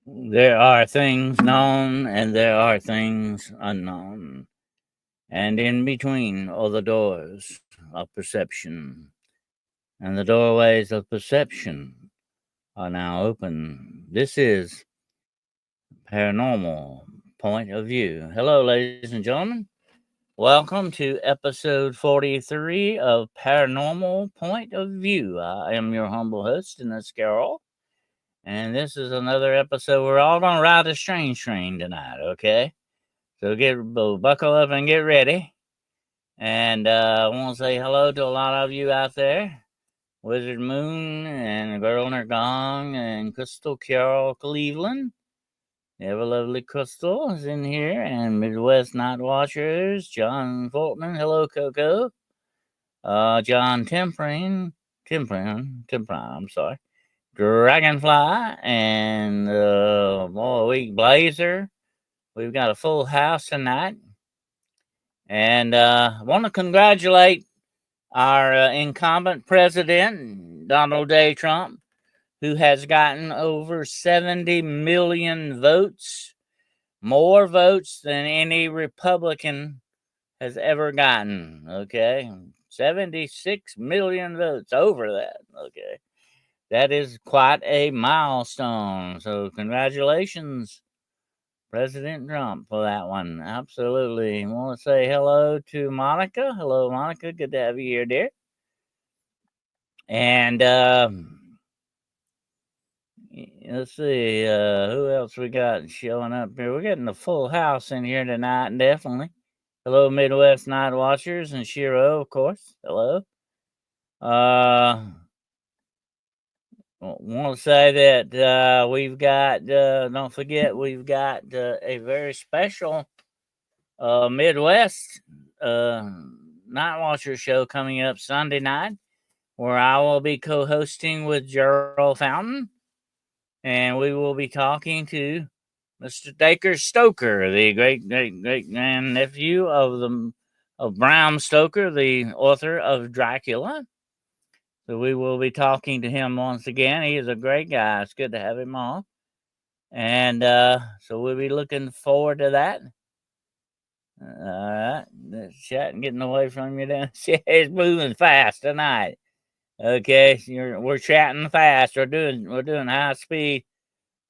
There are things known and there are things unknown. And in between are the doors of perception. And the doorways of perception are now open. This is Paranormal Point of View. Hello, ladies and gentlemen. Welcome to episode 43 of Paranormal Point of View. I am your humble host, and that's Carol. And this is another episode. We're all going to ride a strange train tonight, okay? So buckle up and get ready. And I want to say hello to a lot of you out there. Wizard Moon and the Girl in Her Gong and Crystal Carol Cleveland. Ever lovely Crystal is in here. And Midwest Night Watchers, John Fortman. Hello, Coco. John Temprin, I'm sorry. Dragonfly and Blazer. We've got a full house tonight. And I want to congratulate our incumbent president, Donald J. Trump, who has gotten over 70 million votes, more votes than any Republican has ever gotten. Okay, 76 million votes, over that. Okay, that is quite a milestone. So congratulations, President Trump, for that one. Absolutely. I want to say hello to Monica. Hello, Monica. Good to have you here, dear. And let's see, who else we got showing up here? We're getting a full house in here tonight, definitely. Hello, Midwest Night Watchers and Shiro, of course. Hello. Want to say that we've got, don't forget, we've got a very special Midwest Night Watcher show coming up Sunday night, where I will be co-hosting with Gerald Fountain, and we will be talking to Mr. Dacre Stoker, the great grandnephew of Bram Stoker, the author of Dracula. So we will be talking to him once again. He is a great guy. It's good to have him on. And so we'll be looking forward to that. All right. The chat getting away from you then. It's moving fast tonight. Okay. We're chatting fast. We're doing high speed,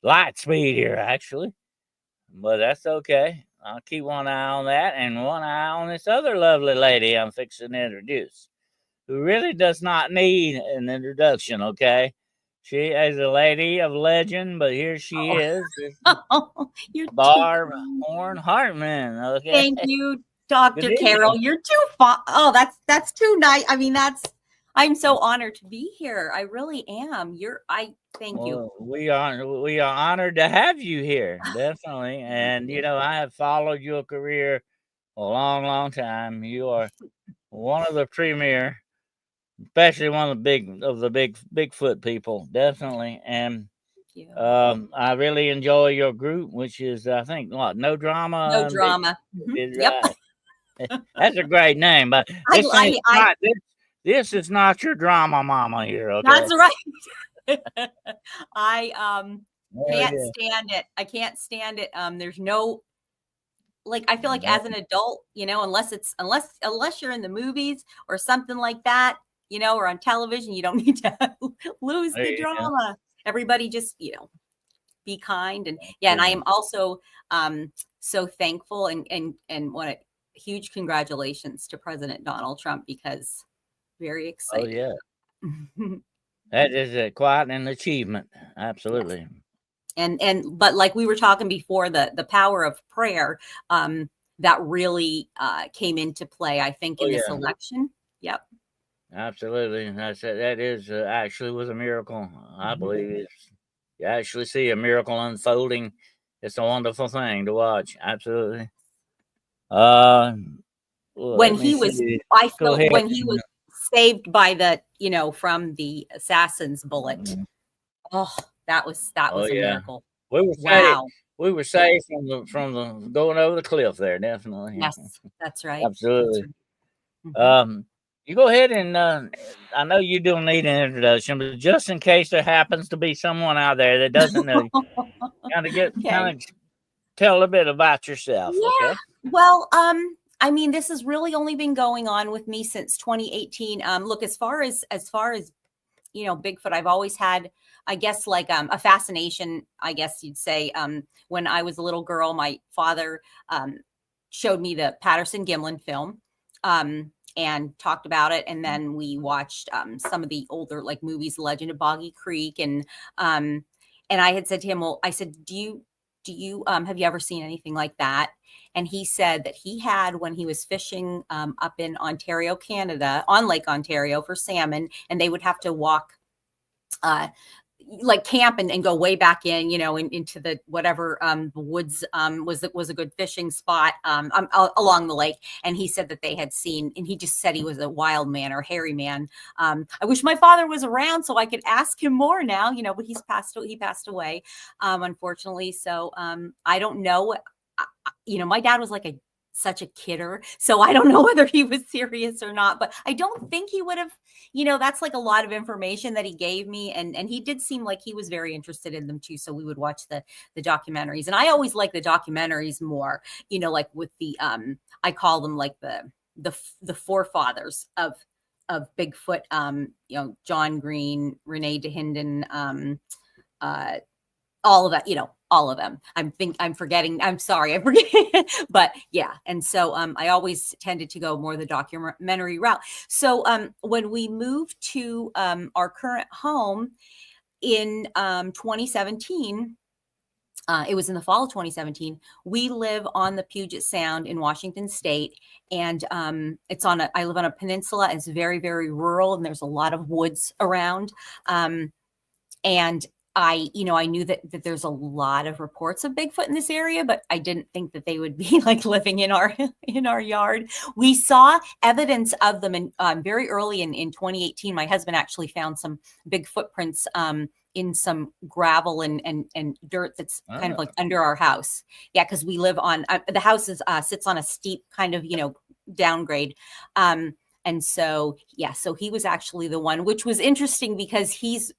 light speed here, actually. But that's okay. I'll keep one eye on that and one eye on this other lovely lady I'm fixing to introduce, who really does not need an introduction, okay? She is a lady of legend, but here she is. You're BARB Hartman, okay? Thank you, Dr. Carol. You're too fun. Oh, that's too nice. I mean, I'm so honored to be here. I really am. Thank you. We are honored to have you here, definitely. And I have followed your career a long, long time. You are one of the premier, especially one of the Bigfoot people, definitely. And I really enjoy your group, which is, I think, No Drama. No Drama. Yep. That's a great name, but this is not your drama mama here, okay? That's right. I can't stand it. I can't stand it. There's no, I feel like as an adult, unless you're in the movies or something like that, or on television, you don't need to lose the drama. Everybody just, be kind. And and I am also so thankful and want a huge congratulations to President Donald Trump, because very excited. Oh, yeah. That is quite an achievement. Absolutely. Yes. But like we were talking before, the power of prayer, that really came into play, I think, in this election. Yep. Absolutely. That is actually was a miracle. I believe you actually see a miracle unfolding. It's a wonderful thing to watch. Absolutely. When he was saved by the, from the assassin's bullet. Mm-hmm. Oh, that was a miracle. We were safe from the going over the cliff there, definitely. Yes, that's right. Absolutely. That's right. You go ahead and I know you don't need an introduction, but just in case there happens to be someone out there that doesn't know you, Okay. tell a bit about yourself, Yeah. okay? Well, I mean, this has really only been going on with me since 2018. Look, as far as Bigfoot, I've always had, I guess, like a fascination, I guess you'd say. When I was a little girl, my father showed me the Patterson-Gimlin film. And talked about it, and then we watched some of the older like movies, Legend of Boggy Creek, and I had said to him, well, I said, do you have you ever seen anything like that? And he said that he had when he was fishing up in Ontario, Canada, on Lake Ontario for salmon, and they would have to walk like camp and go way back in, into the whatever the woods was a good fishing spot along the lake. And he said that they had seen, and he just said he was a wild man or hairy man. I wish my father was around so I could ask him more now, but he passed away, unfortunately. So I don't know. My dad was like such a kidder. So I don't know whether he was serious or not, but I don't think he would have, that's like a lot of information that he gave me. And he did seem like he was very interested in them too. So we would watch the documentaries, and I always like the documentaries more, like with the, I call them like the forefathers of Bigfoot, John Green, Renee DeHinden, all of that, all of them. I'm forgetting. I'm sorry. I'm forgetting. But yeah. And so I always tended to go more the documentary route. So when we moved to our current home in 2017, it was in the fall of 2017. We live on the Puget Sound in Washington State, and I live on a peninsula. It's very, very rural, and there's a lot of woods around. And I knew that there's a lot of reports of Bigfoot in this area, but I didn't think that they would be like living in our yard. We saw evidence of them in very early in 2018. My husband actually found some big footprints in some gravel and dirt that's kind of like under our house. Yeah, because we live on the house sits on a steep kind of downgrade. And so so he was actually the one, which was interesting because he's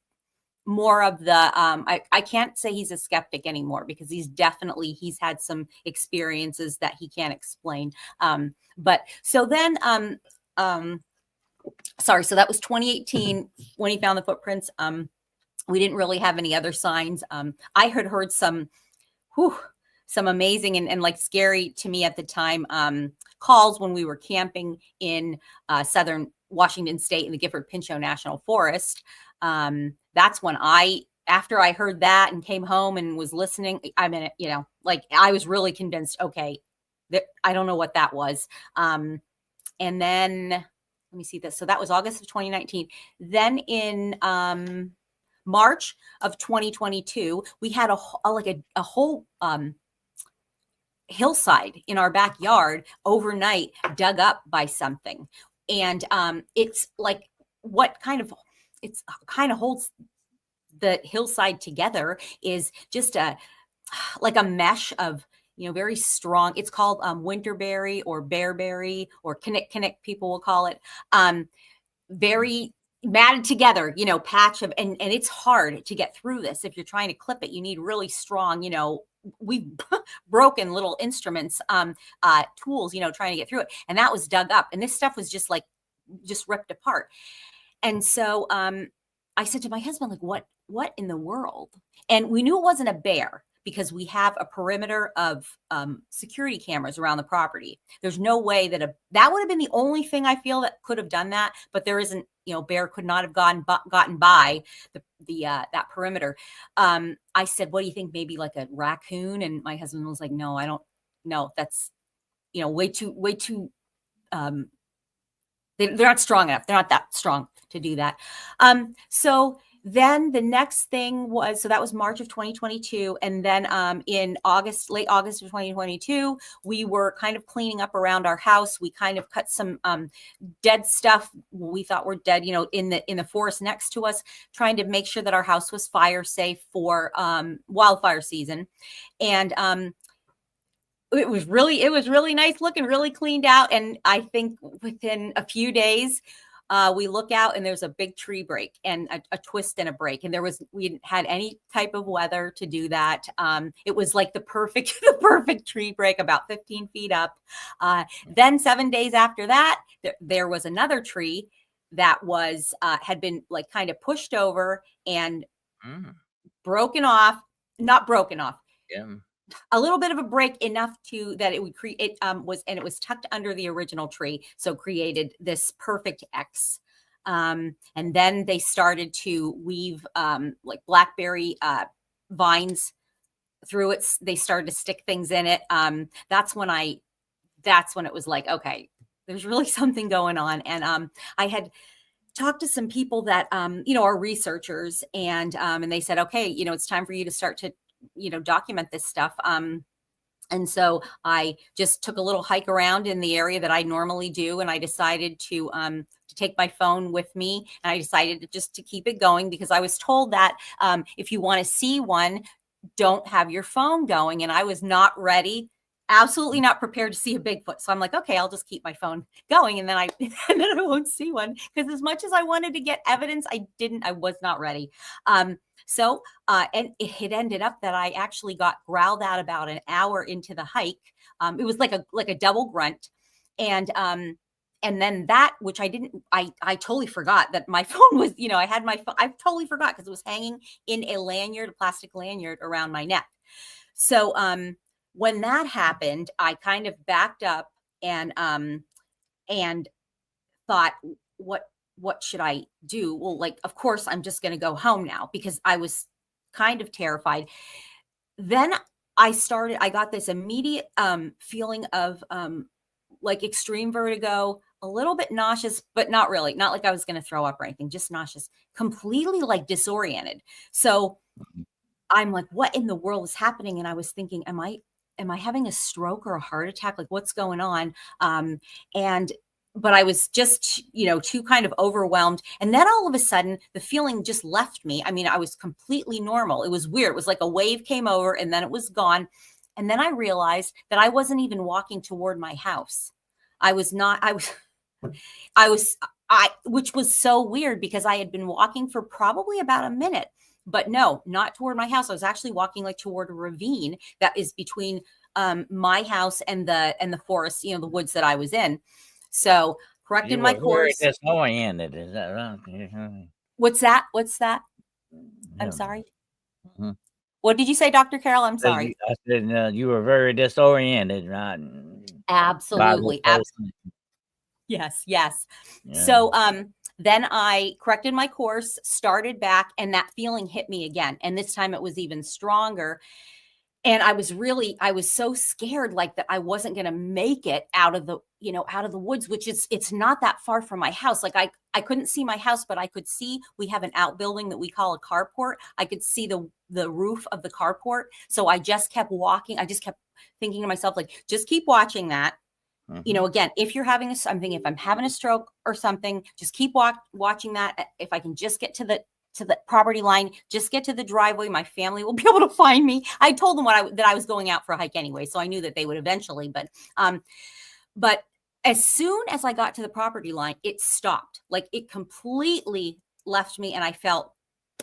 more of the I can't say he's a skeptic anymore, because he's had some experiences that he can't explain. But so then sorry, so that was 2018 when he found the footprints. We didn't really have any other signs. I had heard some amazing and like scary to me at the time calls when we were camping in southern Washington State in the Gifford-Pinchot National Forest. That's when after I heard that and came home and was listening, I mean, like I was really convinced, okay, I don't know what that was. And then let me see this. So that was August of 2019. Then in March of 2022, we had a whole hillside in our backyard overnight dug up by something. And it's like what kind of holds the hillside together is just a mesh of very strong. It's called winterberry or bearberry or kinnick people will call it. Very matted together, patch of, and it's hard to get through this. If you're trying to clip it, you need really strong, we've broken little instruments, tools, trying to get through it. And that was dug up, and this stuff was just ripped apart. And so I said to my husband, like, what in the world? And we knew it wasn't a bear because we have a perimeter of security cameras around the property. There's no way that that would have been the only thing I feel that could have done that, but there isn't, bear could not have gotten by that perimeter. I said, what do you think? Maybe like a raccoon? And my husband was like, no, I don't know. That's, way too, they're not strong enough. They're not that strong to do that. So then the next thing was, so that was March of 2022. And then in late August of 2022, we were kind of cleaning up around our house. We kind of cut some dead stuff we thought were dead, in the forest next to us, trying to make sure that our house was fire safe for wildfire season. And it was really nice looking, really cleaned out. And I think within a few days, we look out and there's a big tree break and a twist and a break. And we didn't had any type of weather to do that. It was like the perfect tree break, about 15 feet up. Then 7 days after that, there was another tree that was, had been like kind of pushed over and broken off, not broken off. Yeah. A little bit of a break, enough that it would create, and it was tucked under the original tree. So created this perfect X. And then they started to weave like blackberry vines through it. They started to stick things in it. That's when it was like, okay, there's really something going on. And I had talked to some people that, are researchers, and they said, okay, it's time for you to start to, document this stuff. And so I just took a little hike around in the area that I normally do. And I decided to take my phone with me, and I decided to keep it going, because I was told that if you want to see one, don't have your phone going. And I was not ready, absolutely not prepared to see a Bigfoot. So I'm like, okay, I'll just keep my phone going. And then I won't see one, because as much as I wanted to get evidence, I was not ready. So and it ended up that I actually got growled at about an hour into the hike. It was like a double grunt. And then that, which I totally forgot that my phone was, I had my phone, I totally forgot, because it was hanging in a plastic lanyard around my neck. So when that happened, I kind of backed up and thought, what should I do? Well, like, of course, I'm just going to go home now, because I was kind of terrified. Then I got this immediate feeling of like extreme vertigo, a little bit nauseous, but not really, not like I was going to throw up or anything, just nauseous, completely like disoriented. So I'm like, what in the world is happening? And I was thinking, am I having a stroke or a heart attack? Like, what's going on? But I was just, too kind of overwhelmed. And then all of a sudden, the feeling just left me. I mean, I was completely normal. It was weird. It was like a wave came over and then it was gone. And then I realized that I wasn't even walking toward my house. Which was so weird, because I had been walking for probably about a minute. But no, not toward my house. I was actually walking like toward a ravine that is between my house and the forest, the woods that I was in. So correcting my course. Very disoriented, is that right? What's that? I'm sorry. Mm-hmm. What did you say, Dr. Carol? I'm sorry. I said you were very disoriented, right? Absolutely. Absolutely. Yes. Yeah. So then I corrected my course, started back, and that feeling hit me again. And this time it was even stronger. And I was so scared, like, that I wasn't going to make it out of the woods, which it's not that far from my house. Like I couldn't see my house, but I could see, we have an outbuilding that we call a carport. I could see the roof of the carport. So I just kept walking. I just kept thinking to myself, like, just keep watching that. Mm-hmm. Again, if you're having something, if I'm having a stroke or something, just keep watching that. If I can just get to the property line, just get to the driveway, my family will be able to find me. I told them that I was going out for a hike anyway, so I knew that they would eventually. But as soon as I got to the property line, it stopped. Like, it completely left me, and I felt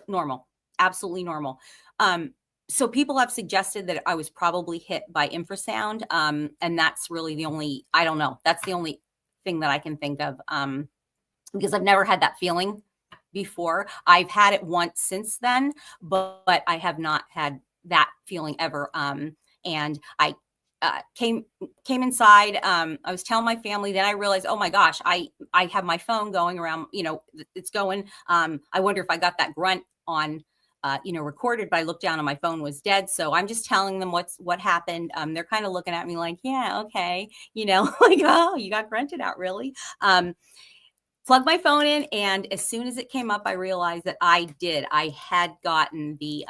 normal, absolutely normal. So people have suggested that I was probably hit by infrasound, and that's really that's the only thing that I can think of, because I've never had that feeling before. I've had it once since then, but I have not had that feeling ever. And I came inside. I was telling my family, then I realized, oh my gosh, I have my phone going around, it's going. I wonder if I got that grunt on, recorded, but I looked down and my phone was dead. So I'm just telling them what happened. They're kind of looking at me like, yeah, okay. Like, oh, you got grunted out, really? Plugged my phone in, and as soon as it came up, I realized that I had gotten the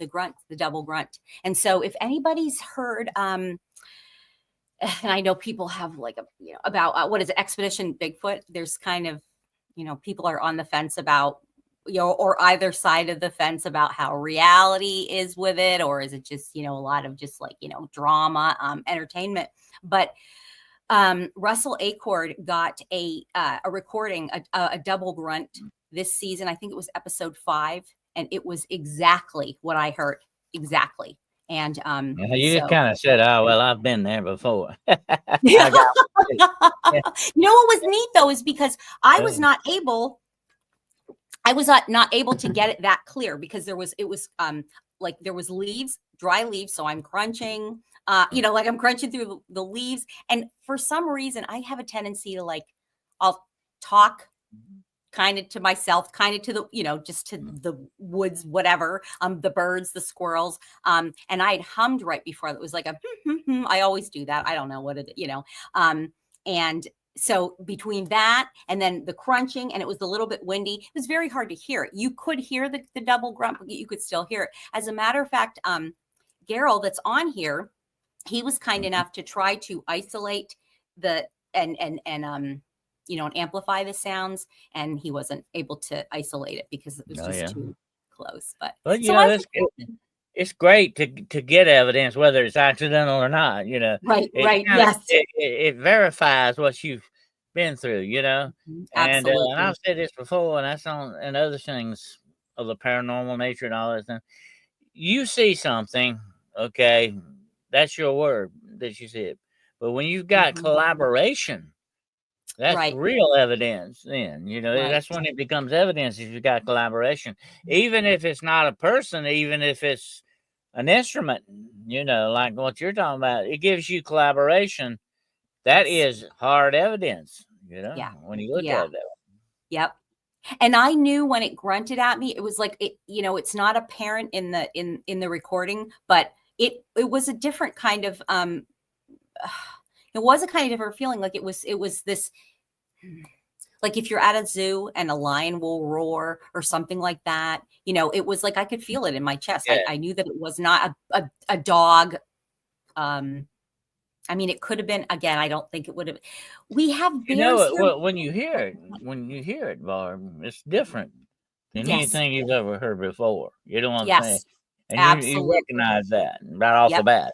grunt, the double grunt. And so if anybody's heard, and I know people have like about what is it, Expedition Bigfoot, there's kind of, people are on the fence about or either side of the fence about how reality is with it, or is it just, a lot of just like, drama, entertainment. But Russell Acord got a recording, a double grunt this season. I think it was episode 5, and it was exactly what I heard. Exactly. And you just kind of said, "Oh well, I've been there before." Yeah. You know what was neat though is because I was not able to get it that clear, because it was like there was leaves, dry leaves, so I'm crunching, like I'm crunching through the leaves, and for some reason I have a tendency to like, I'll talk kind of to myself, kind of to the, just to the woods, whatever, the birds, the squirrels, and I had hummed right before. It was like I always do that. I don't know what it, and so between that and then the crunching, and it was a little bit windy, it was very hard to hear it. You could hear the double grunt, but you could still hear it. As a matter of fact, Gerald that's on here, he was kind enough to try to isolate and amplify the sounds, and he wasn't able to isolate it because it was just too close. But it's great to get evidence, whether it's accidental or not. Right. Yes, it verifies what you've been through. And I've said this before, and that's and other things of the paranormal nature and all that stuff. You see something, okay, that's your word that you see it. But when you've got collaboration, that's real evidence then. That's when it becomes evidence, if you've got collaboration. Even if it's not a person, even if it's an instrument, like what you're talking about, it gives you collaboration. That is hard evidence, when you look at it that way. Yep. And I knew when it grunted at me, it was like, it's not apparent in the recording, but it was a different kind of, it was a kind of different feeling. Like it was this, like if you're at a zoo and a lion will roar or something like that, it was like I could feel it in my chest. Yeah. I knew that it was not a dog. I mean, it could have been, again, I don't think it would have. We have bears here. When you hear it, Barb, it's different than anything you've ever heard before. You know what I'm saying? And you recognize that right off the bat.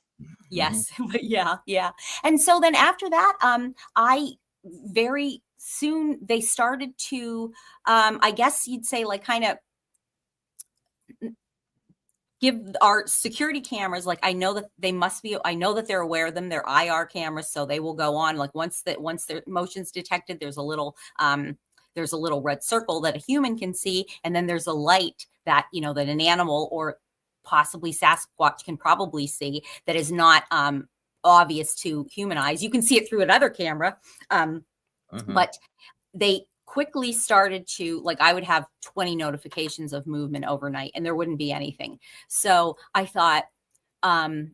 Yes. Yeah. And so then after that, I very soon, they started to, I guess you'd say, like, kind of give our security cameras, like, I know that they must be, I know that they're aware of them. They're IR cameras, so they will go on. Like once their motion's detected, there's a little red circle that a human can see, and then there's a light that that an animal or possibly Sasquatch can probably see that is not obvious to human eyes. You can see it through another camera, but they quickly started to, like, I would have 20 notifications of movement overnight and there wouldn't be anything. So I thought,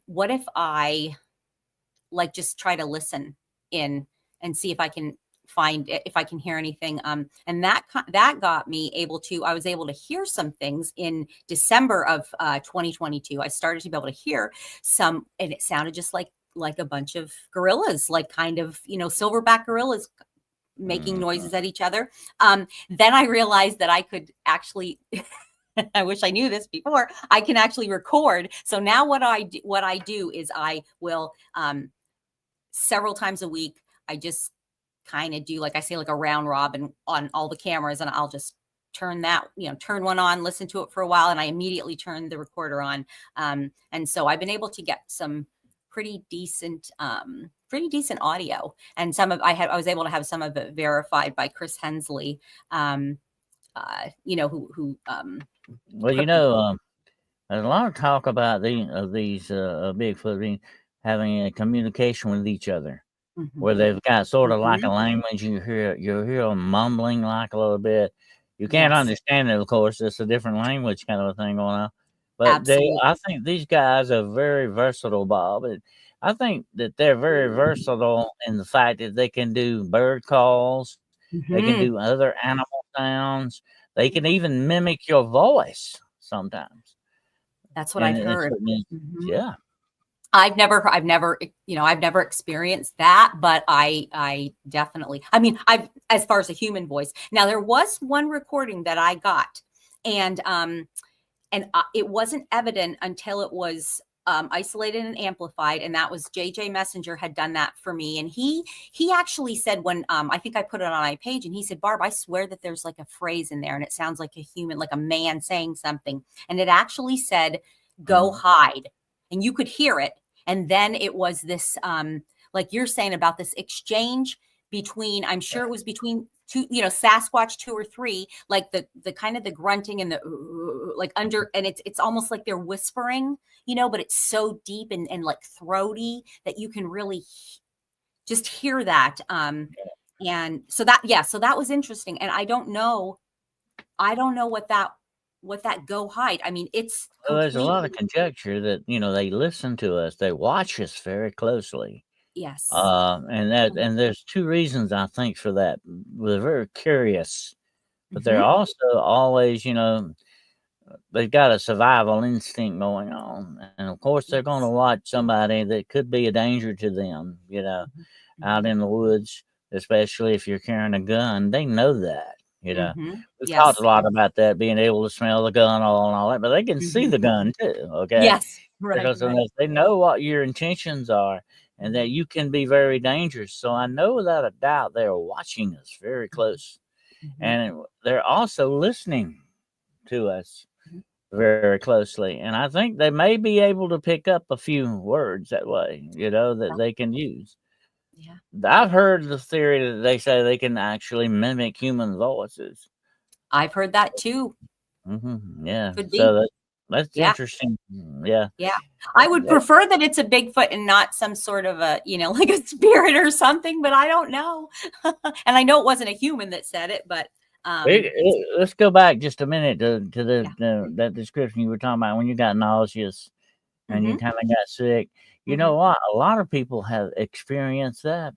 what if I just try to listen in and see if I can hear anything. And that got me I was able to hear some things in December of 2022. I started to be able to hear some, and it sounded just like a bunch of gorillas, like kind of, silverback gorillas making noises at each other. Then I realized that I could actually, I wish I knew this before, I can actually record. So now what I do is I will, several times a week, I just kind of do, like I say, like a round robin on all the cameras, and I'll just turn one on, listen to it for a while, and I immediately turn the recorder on. And so I've been able to get some pretty decent audio, and I was able to have some of it verified by Chris Hensley, who well, there's a lot of talk about these Bigfoot having a communication with each other, where they've got sort of like a language. You hear them mumbling like a little bit. You can't understand it, of course. It's a different language kind of a thing going on. But I think these guys are very versatile, Bob. I think that they're very versatile in the fact that they can do bird calls. They can do other animal sounds. They can even mimic your voice sometimes. That's what I've heard. Yeah. I've never experienced that, but I definitely, as far as a human voice. Now, there was one recording that I got And it wasn't evident until it was isolated and amplified, and that was JJ Messenger had done that for me. And he actually said, when I think I put it on my page, and he said, Barb, I swear that there's like a phrase in there and it sounds like a human, like a man saying something, and it actually said, go hide, and you could hear it. And then it was this like you're saying about this exchange between, I'm sure it was between two, Sasquatch 2 or 3, like the kind of the grunting and the like under, and it's almost like they're whispering, but it's so deep and like throaty that you can really just hear that. And so that was interesting. And I don't know what that go hide. I mean, it's Well, there's a lot of conjecture that, they listen to us. They watch us very closely. Yes. And there's 2 reasons I think for that. They're very curious, but they're also always, they've got a survival instinct going on. And of course, they're going to watch somebody that could be a danger to them, out in the woods, especially if you're carrying a gun. They know that, We've talked a lot about that, being able to smell the gun and all that, but they can see the gun too, okay? Yes, right. Because they know what your intentions are and that you can be very dangerous. So I know without a doubt they're watching us very close. And they're also listening to us very closely. And I think they may be able to pick up a few words that way, that they can use. Yeah. I've heard the theory that they say they can actually mimic human voices. I've heard that too. Yeah. Could be. So that's interesting. Yeah. Yeah. I would prefer that it's a Bigfoot and not some sort of a, like a spirit or something, but I don't know. And I know it wasn't a human that said it, but let's go back just a minute to that description you were talking about when you got nauseous and you kind of got sick. You know what? A lot of people have experienced that.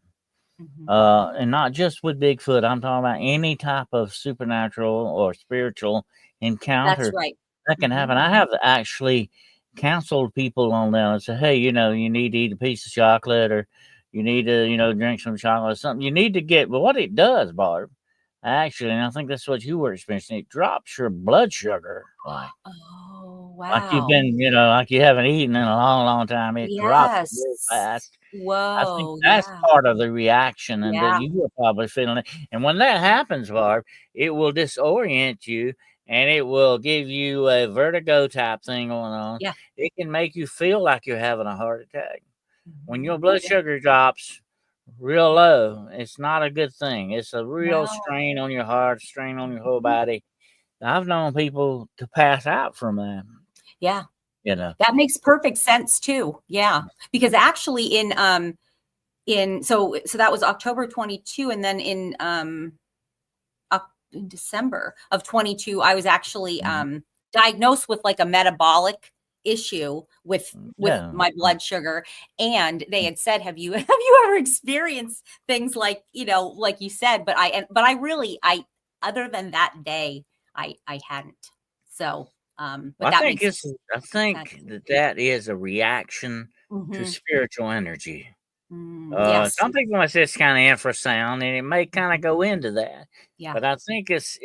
And not just with Bigfoot. I'm talking about any type of supernatural or spiritual encounter. That's right. That can happen. I have actually counseled people on that and said, hey, you need to eat a piece of chocolate, or you need to, drink some chocolate or something. You need to get, but what it does, Barb, actually, and I think that's what you were experiencing, it drops your blood sugar. Like, oh, wow. Like you've been, like you haven't eaten in a long, long time. It drops real fast. Whoa. I think that's part of the reaction, and that you were probably feeling it. And when that happens, Barb, it will disorient you, and it will give you a vertigo type thing going on. Yeah. It can make you feel like you're having a heart attack. When your blood sugar drops real low, it's not a good thing. It's a real strain on your heart, strain on your whole body. I've known people to pass out from that. Yeah. That makes perfect sense too. Yeah. Because actually so that was October 22. And then in December of 22, I was actually diagnosed with like a metabolic issue with my blood sugar. And they had said, have you ever experienced things like, like you said, but I really, other than that day, I hadn't. So, but I think that is a reaction to spiritual energy. Some people might say it's kind of infrasound, and it may kind of go into that. Yeah. But I think it's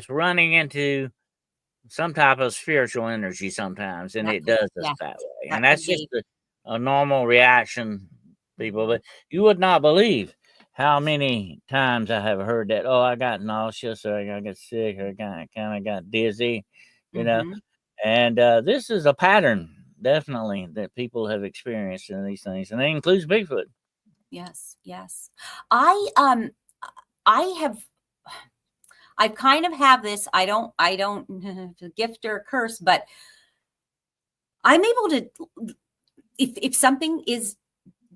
running into some type of spiritual energy sometimes, and it does us that way. And that's just a normal reaction, people. But you would not believe how many times I have heard that. Oh, I got nauseous, or I got sick, or I kind of got dizzy, And this is a pattern, definitely, that people have experienced in these things, and that includes Bigfoot. Yes. I kind of have this, I don't gift or curse, but I'm able to, if something is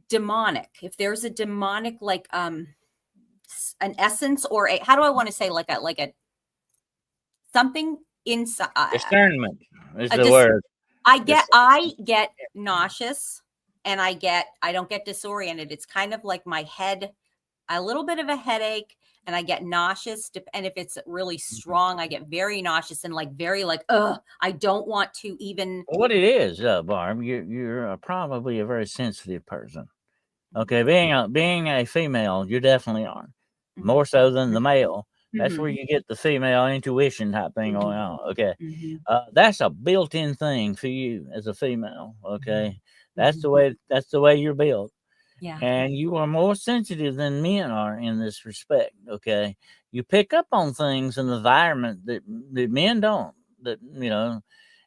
demonic, if there's a demonic, like, an essence, or how do I want to say, like a something inside. Discernment is the word. I get nauseous, and I don't get disoriented. It's kind of like my head, a little bit of a headache, and I get nauseous. And if it's really strong, I get very nauseous and very I don't want to even. What it is, Barb, you're probably a very sensitive person. Okay, being a female, you definitely are, more so than the male. That's where you get the female intuition type thing going on. Okay. Mhm. That's a built-in thing for you as a female. Okay. That's the Mhm. way you're built. Yeah. And you are more sensitive than men are in this respect. Okay. You pick up on things in the environment that men don't. That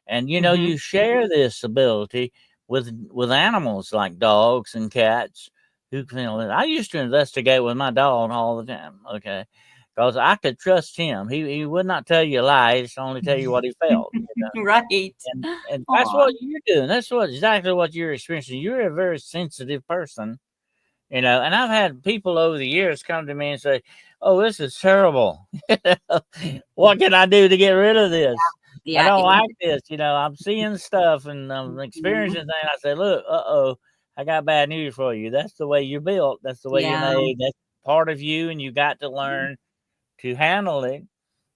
and Mhm. you share this ability with animals like dogs and cats who feel it. I used to investigate with my dog all the time. Okay. Because I could trust him. He would not tell you a lie. He just only tell you what he felt. Right. And that's Aw. what you're doing. That's exactly what you're experiencing. You're a very sensitive person, and I've had people over the years come to me and say, "Oh, this is terrible. What can I do to get rid of this? I Yeah. don't like this. I'm seeing stuff and I'm Mhm. experiencing things." I say, "Look, I got bad news for you. That's the way you're built. That's the way you're Yeah. made. That's part of you, and you got to learn to handle it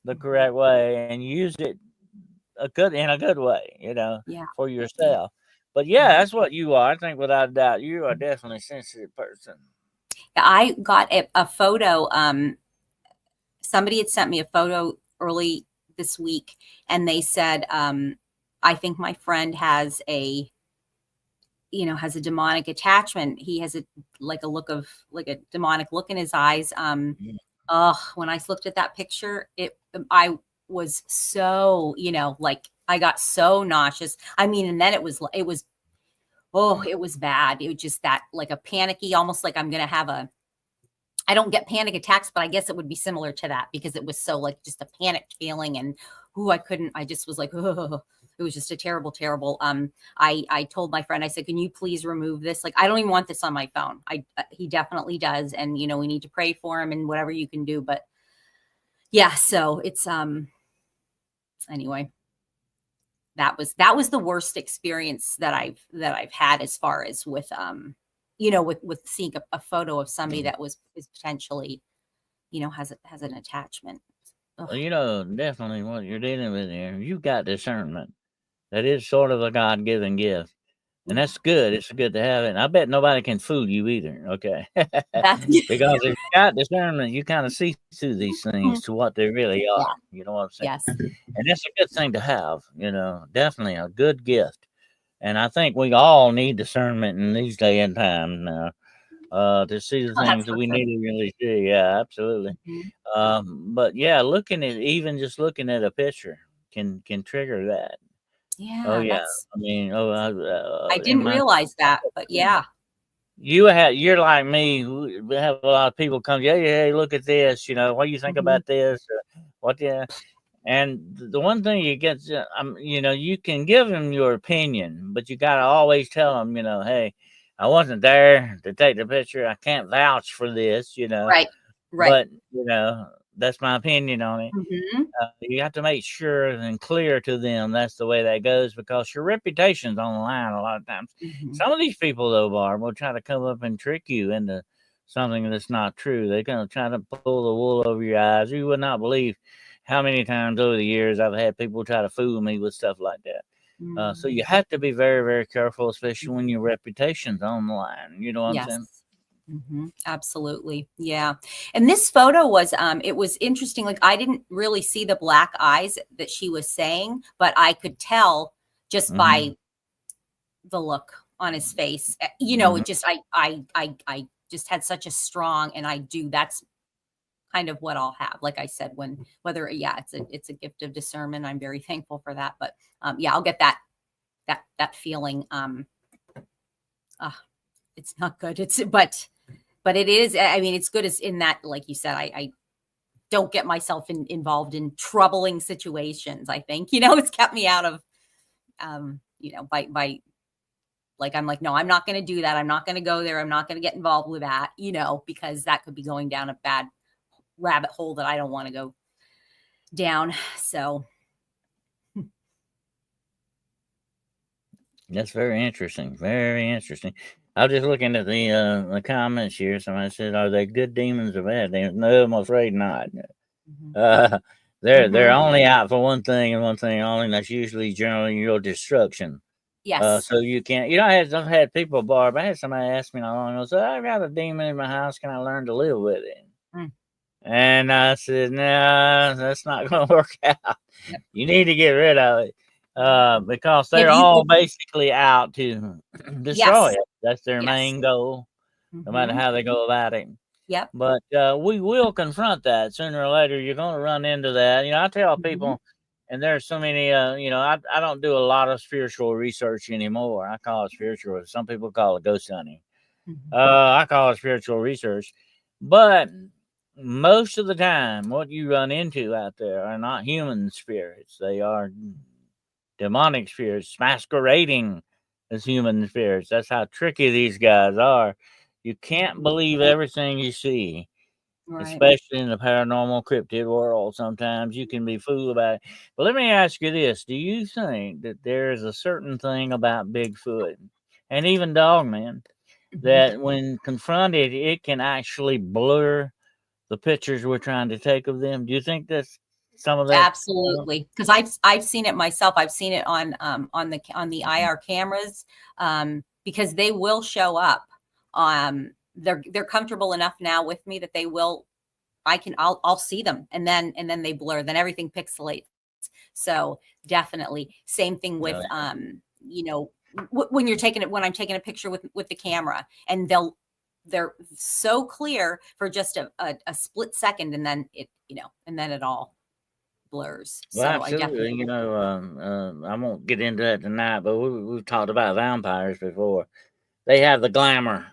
the correct way and use it in a good way, Yeah. for Yeah. yourself." But yeah, Mhm. that's what you are. I think without a doubt, you are definitely a sensitive person. I got a photo. Somebody had sent me a photo early this week, and they said, I think my friend has has a demonic attachment. He has a demonic look in his eyes. Yeah. When I looked at that picture, I was so, like I got so nauseous. I mean, and then it was bad. It was just that like a panicky, almost like I'm going to have I don't get panic attacks, but I guess it would be similar to that because it was so like just a panic feeling. And I just was like, oh, it was just a terrible, terrible. I told my friend, I said, can you please remove this? Like, I don't even want this on my phone. He definitely does. And, we need to pray for him and whatever you can do. But yeah, so it's, anyway, that was the worst experience that I've had as far as with, with seeing a photo of somebody that is potentially, has an attachment. Ugh. Well, definitely what you're dealing with here, you've got discernment. That is sort of a God given gift. And Yeah. that's good. It's good to have it. And I bet nobody can fool you either. Okay. That's Because if you got discernment, you kind of see through these things to what they really yeah. are. You know what I'm saying? Yes. And that's a good thing to have, definitely a good gift. And I think we all need discernment in these day and time now, to see the Oh, things that's that for we sure. need to really see. Yeah, absolutely. Mhm. But yeah, just looking at a picture can trigger that. Oh Yeah, yeah, that's I mean, I in didn't my realize that, but yeah. you're like me. We have a lot of people come. Yeah, yeah. Hey, look at this. What do you think Mhm. about this? What? Yeah. And the one thing you get, you can give them your opinion, but you got to always tell them, hey, I wasn't there to take the picture. I can't vouch for this, Right. Right. but that's my opinion on it. Mhm. You have to make sure and clear to them that's the way that goes because your reputation's on the line a lot of times. Mhm. Some of these people, though, Barb, will try to come up and trick you into something that's not true. They're going to try to pull the wool over your eyes. You would not believe how many times over the years I've had people try to fool me with stuff like that. So Mm. you have to be very, very careful, especially when your reputation's on the line. You know what I'm saying? Yes. Absolutely. Yeah. And this photo was it was interesting. Like I didn't really see the black eyes that she was saying, but I could tell just Hmm. by the look on his face. Hmm. It just I just had such a strong and I do that's kind of what I'll have. Like I said, it's a gift of discernment. I'm very thankful for that. But yeah, I'll get that feeling. Uh, it's not good. But it is. I mean, it's good as in that, like you said, I don't get myself involved in troubling situations. I think it's kept me out of by like I'm like no, I'm not going to do that. I'm not going to go there. I'm not going to get involved with that. Because that could be going down a bad rabbit hole that I don't want to go down. So That's very interesting. Very interesting. I was just looking at the comments here. Somebody said, "Are they good demons or bad demons?" No, I'm afraid not. mhm. Uh, they're Mhm. only out for one thing and one thing only, and that's usually generally your destruction. Yes. So you can't. I've had people, Barb. I had somebody ask me not long ago. So I got a demon in my house. Can I learn to live with it? Mm. And I said, "No, that's not going to work out. Yep. You need to get rid of it because Have they're you? all basically out to destroy Yes. it. That's their Yes. main goal, no matter Mm-hmm. how they go about it. Yep. But we will confront that sooner or later. You're going to run into that. I tell Mm-hmm. people, and there's so many. I don't do a lot of spiritual research anymore. I call it spiritual. Some people call it ghost hunting. Mm-hmm. I call it spiritual research. But most of the time, what you run into out there are not human spirits. They are demonic spirits masquerading as human spirits. That's how tricky these guys are. You can't believe everything you see, Right. especially in the paranormal cryptid world. Sometimes you can be fooled about it. But let me ask you this: do you think that there is a certain thing about Bigfoot and even Dogman Mm-hmm. that, when confronted, it can actually blur the pictures we're trying to take of them? Do you think that's some of that? Absolutely, because I've seen it myself. I've seen it on the IR cameras, because they will show up. They're comfortable enough now with me that they will. I'll see them, and then they blur. Then everything pixelates. So definitely, same thing with you know, when you're taking it, when I'm taking a picture with the camera, and they're so clear for just a split second, and then and then it all blurs. Well, So I absolutely. definitely. I won't get into that tonight, but we've talked about vampires before. They have the glamour.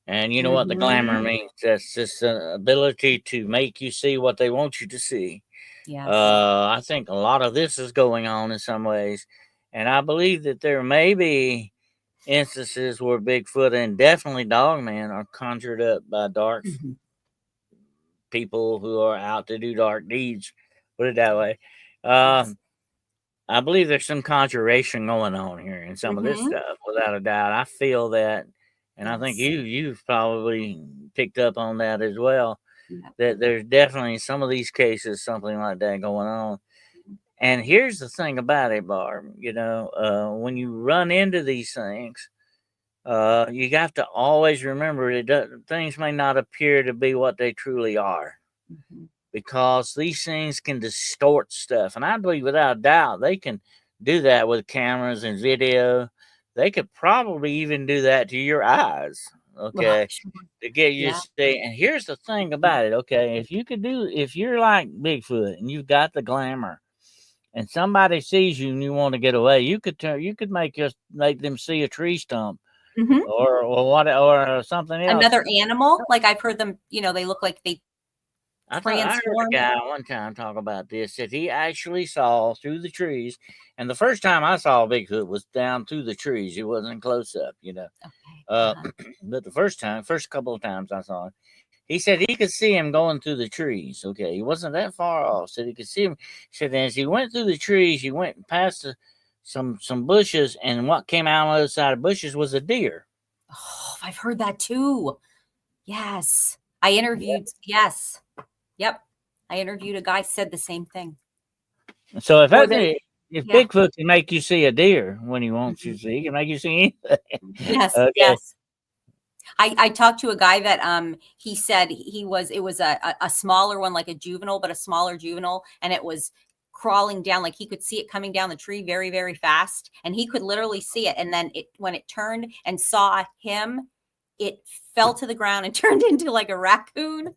And you know what the glamour Mhm. means? That's just the ability to make you see what they want you to see. Yes. I think a lot of this is going on in some ways. And I believe that there may be instances where Bigfoot and definitely Dogman are conjured up by dark Mhm. people who are out to do dark deeds. Put it that way. Yes. Um, I believe there's some conjuration going on here in some of this Mhm. stuff, without a doubt. I feel that, and I think Yes. you've probably picked up on that as well. Yeah. That there's definitely some of these cases something like that going on. And here's the thing about it, Barb. When you run into these things, you have to always remember that things may not appear to be what they truly are, Mhm. because these things can distort stuff. And I believe without a doubt they can do that with cameras and video. They could probably even do that to your eyes, Well, okay, sure. to get you to Yeah. stay. And here's the thing Mhm. about it, okay, if you're like Bigfoot and you've got the glamour, and somebody sees you and you want to get away, you could make them see a tree stump Mhm. or something else. Another animal, like I've heard them, they look like they I heard a transform. guy one time talk about this, that he actually saw through the trees. And the first time I saw Bigfoot was down through the trees. It wasn't close up. Okay. Uh, Uh-huh. but the first couple of times I saw him, he said he could see him going through the trees. Okay, he wasn't that far off. Said he could see him. Said as he went through the trees, he went past some bushes, and what came out on the other side of bushes was a deer. Oh, I've heard that too. Yes. I interviewed, yes. Yep. I interviewed a guy said the same thing. So Or that, if yeah. Bigfoot can make you see a deer when he wants you Mhm. to see, he can make you see anything. Yes, Okay. yes. I talked to a guy that he said it was a smaller one, like a juvenile, but a smaller juvenile, and it was crawling down, like he could see it coming down the tree very, very fast, and he could literally see it. And then when it turned and saw him, it fell to the ground and turned into like a raccoon.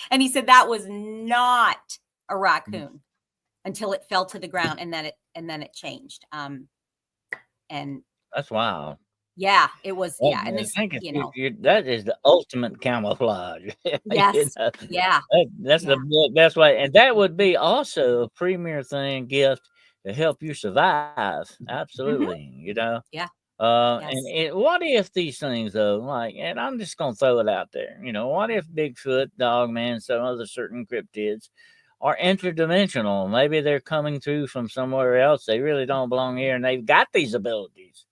And he said that was not a raccoon until it fell to the ground, and then it changed. And That's wild. yeah, it was, Well, yeah. And I this, think if that is the ultimate camouflage. yes, yeah, That's the yeah. best way, and that would be also a premier gift to help you survive. Hmm. Absolutely. Yeah. And Yes. what if these things though, like, and I'm just gonna throw it out there, what if Bigfoot, Dogman, some other certain cryptids are interdimensional? Maybe they're coming through from somewhere else. They really don't belong here, and they've got these abilities.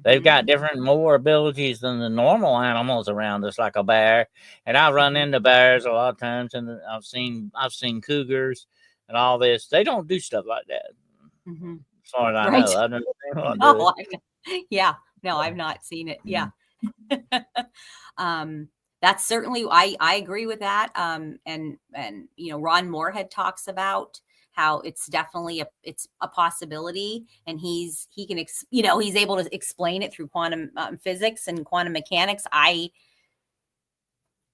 They've Mhm. got more abilities than the normal animals around us, like a bear. And I run Mhm. into bears a lot of times, and I've seen cougars and all this. They don't do stuff like that, Mhm. as far as I Right. know. I've never seen one do No, it. yeah. No, I've not seen it. Yeah. Mhm. Um, that's certainly, I agree with that. And Ron Moorhead talks about how it's definitely it's a possibility, and he can he's able to explain it through quantum physics and quantum mechanics. I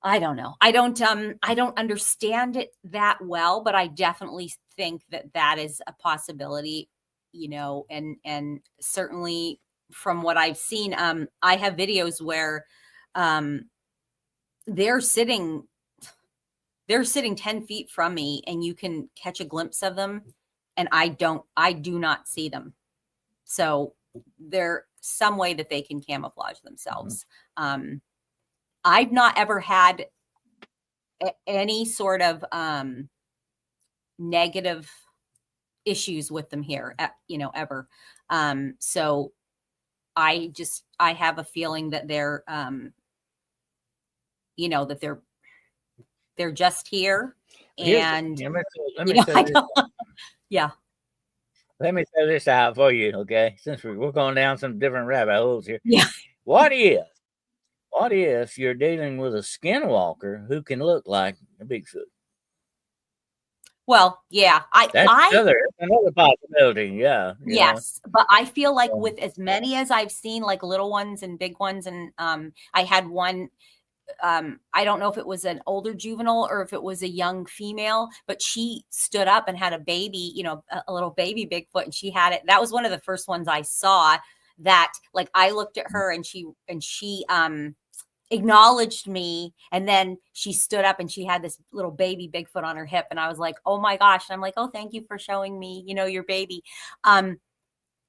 don't know. I don't understand it that well, but I definitely think that is a possibility, and certainly from what I've seen, I have videos where they're sitting 10 feet from me, and you can catch a glimpse of them, and I do not see them. So there's some way that they can camouflage themselves. I've not ever had any sort of negative issues with them here, ever. So I have a feeling that they're, that they're just here. And yeah. Let me throw this out for you, okay? Since we're going down some different rabbit holes here. Yeah. What if you're dealing with a skinwalker who can look like a Bigfoot? Well, yeah, That's another possibility. Yeah. Yes, but I feel like with as many as I've seen, like little ones and big ones, and I had one. I don't know if it was an older juvenile or if it was a young female, but she stood up and had a baby, a little baby Bigfoot, and she had it. That was one of the first ones I saw that, like, I looked at her and she acknowledged me, and then she stood up and she had this little baby Bigfoot on her hip, and I was like, oh my gosh. And I'm like, oh, thank you for showing me, your baby.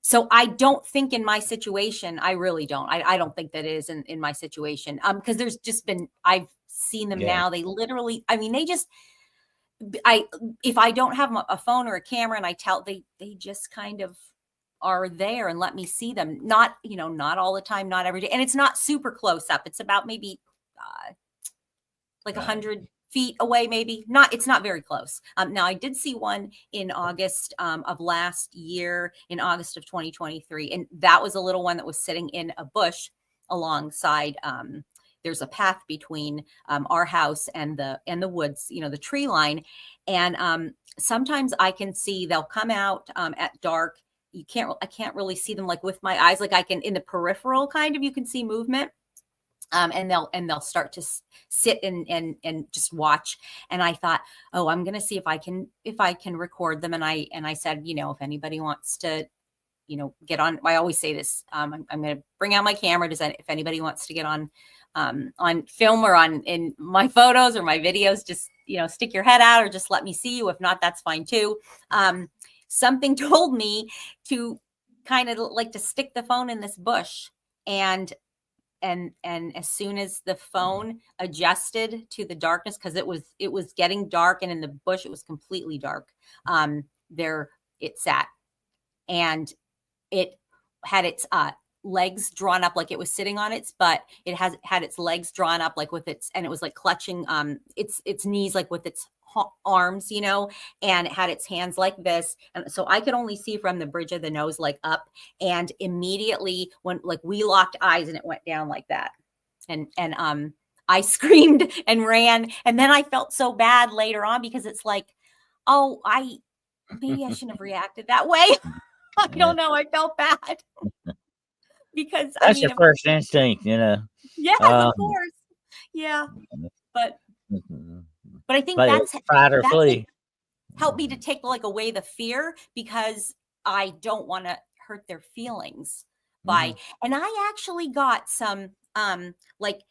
So I don't think in my situation, I really don't. I don't think that is in my situation. Because there's just been, I've seen them now. They literally, if I don't have a phone or a camera and they just kind of are there and let me see them. Not all the time, not every day. And it's not super close up. It's about maybe like 100 feet away, maybe. It's not very close. Now I did see one in August of last year, in August of 2023. And that was a little one that was sitting in a bush alongside, there's a path between our house and the woods, the tree line. And sometimes I can see they'll come out at dark. I can't really see them like with my eyes. Like I can, in the peripheral kind of, you can see movement. And they'll start to sit and just watch. And I thought, oh, I'm going to see if I can record them. And I said, if anybody wants to, get on, I always say this, I'm going to bring out my camera. If anybody wants to get on film or in my photos or my videos, just, stick your head out or just let me see you. If not, that's fine too. Something told me to kind of like to stick the phone in this bush, and as soon as the phone adjusted to the darkness, because it was getting dark, and in the bush it was completely dark, there it sat, and it had its legs drawn up like it was sitting on its butt. It had its legs drawn up like and it was like clutching its knees like with its arms, and it had its hands like this. And so I could only see from the bridge of the nose, like up, and immediately when like we locked eyes and it went down like that. And I screamed and ran. And then I felt so bad later on, because it's like, oh, maybe I shouldn't have reacted that way. I don't know. I felt bad. Because that's your first instinct, Yeah, of course. Yeah. But I think that's fight or flee. Help me to take like away the fear, because I don't want to hurt their feelings by, and I actually got some, like,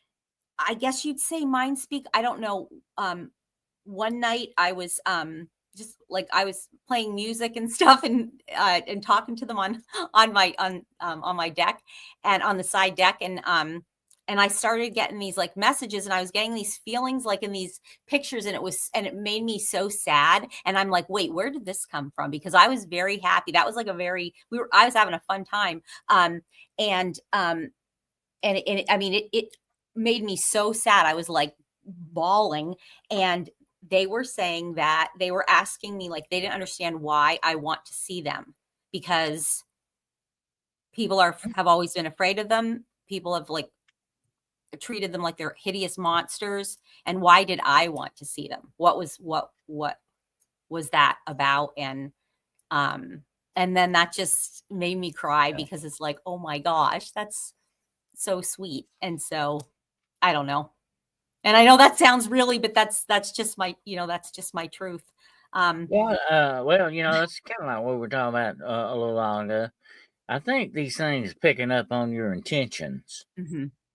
I guess you'd say mind speak. I don't know. One night I was, just like, I was playing music and stuff, and talking to them on my deck and on the side deck. And I started getting these like messages, and I was getting these feelings like in these pictures, and it made me so sad. And I'm like, wait, where did this come from? Because I was very happy. That was like I was having a fun time. It made me so sad. I was like bawling, and they were saying that they were asking me, like, they didn't understand why I want to see them, because people have always been afraid of them. People have like treated them like they're hideous monsters. And why did I want to see them? What was that about? And then that just made me cry because it's like, oh my gosh, that's so sweet. And so I don't know. And I know that sounds really, but that's just my, that's just my truth. Well, that's kind of like what we were talking about a little while ago. I think these things picking up on your intentions.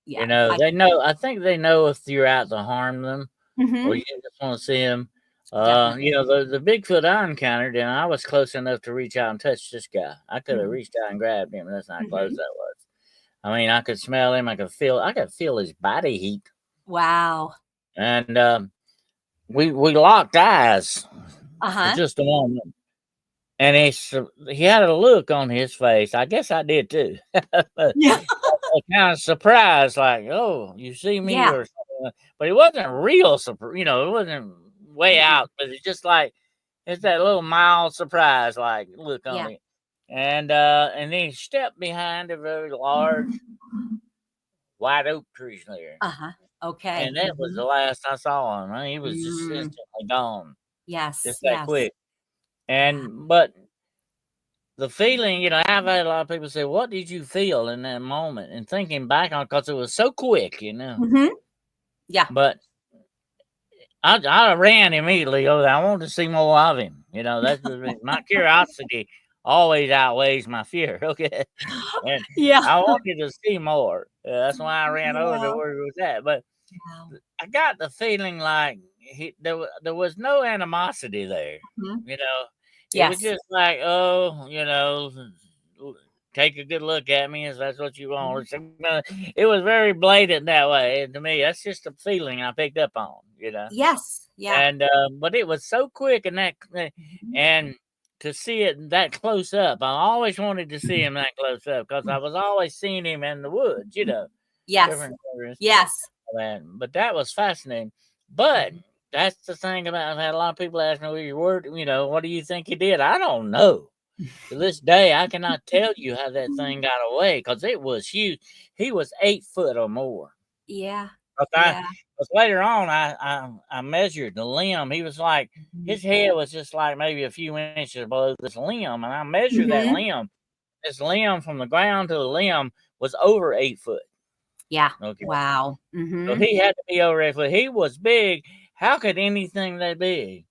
Yeah. They know. I think they know if you're out to harm them or you just want to see them. Definitely. The Bigfoot I encountered, and I was close enough to reach out and touch this guy. I could have reached out and grabbed him, and that's how close that was. I mean, I could smell him. I could feel his body heat. Wow. And we locked eyes for just a moment. And he had a look on his face. I guess I did too. Yeah. Kind of surprised, like, "Oh, you see me?" Yeah. Or something. But it wasn't real surprise. It wasn't way out. But it's just like it's that little mild surprise, like look on it. And then he stepped behind a very large white oak tree there. Okay. And that was the last I saw him. I mean, he was just instantly gone. Yes. Just that quick. But the feeling, I've had a lot of people say, "What did you feel in that moment?" And thinking back on, because it was so quick, Yeah. But I ran immediately over there. I wanted to see more of him. That's my curiosity always outweighs my fear. Okay, and I wanted to see more. That's why I ran over to where he was at. But I got the feeling like there was no animosity there. It was just like, take a good look at me if that's what you want. It was very blatant that way. And to me, that's just a feeling I picked up on, Yes. Yeah. And but it was so quick and to see it that close up. I always wanted to see him that close up because I was always seeing him in the woods, Yes. different areas. Yes. But that was fascinating. But that's the thing about I've had a lot of people ask me, well, your word, what do you think he did? I don't know. To this day, I cannot tell you how that thing got away because it was huge. He was 8 foot or more. Yeah. Because later on, I measured the limb. He was like, his head was just like maybe a few inches below this limb. And I measured that limb. This limb from the ground to the limb was over 8 foot. Yeah. Okay. Wow. So he had to be over 8 foot. He was big. How could anything that big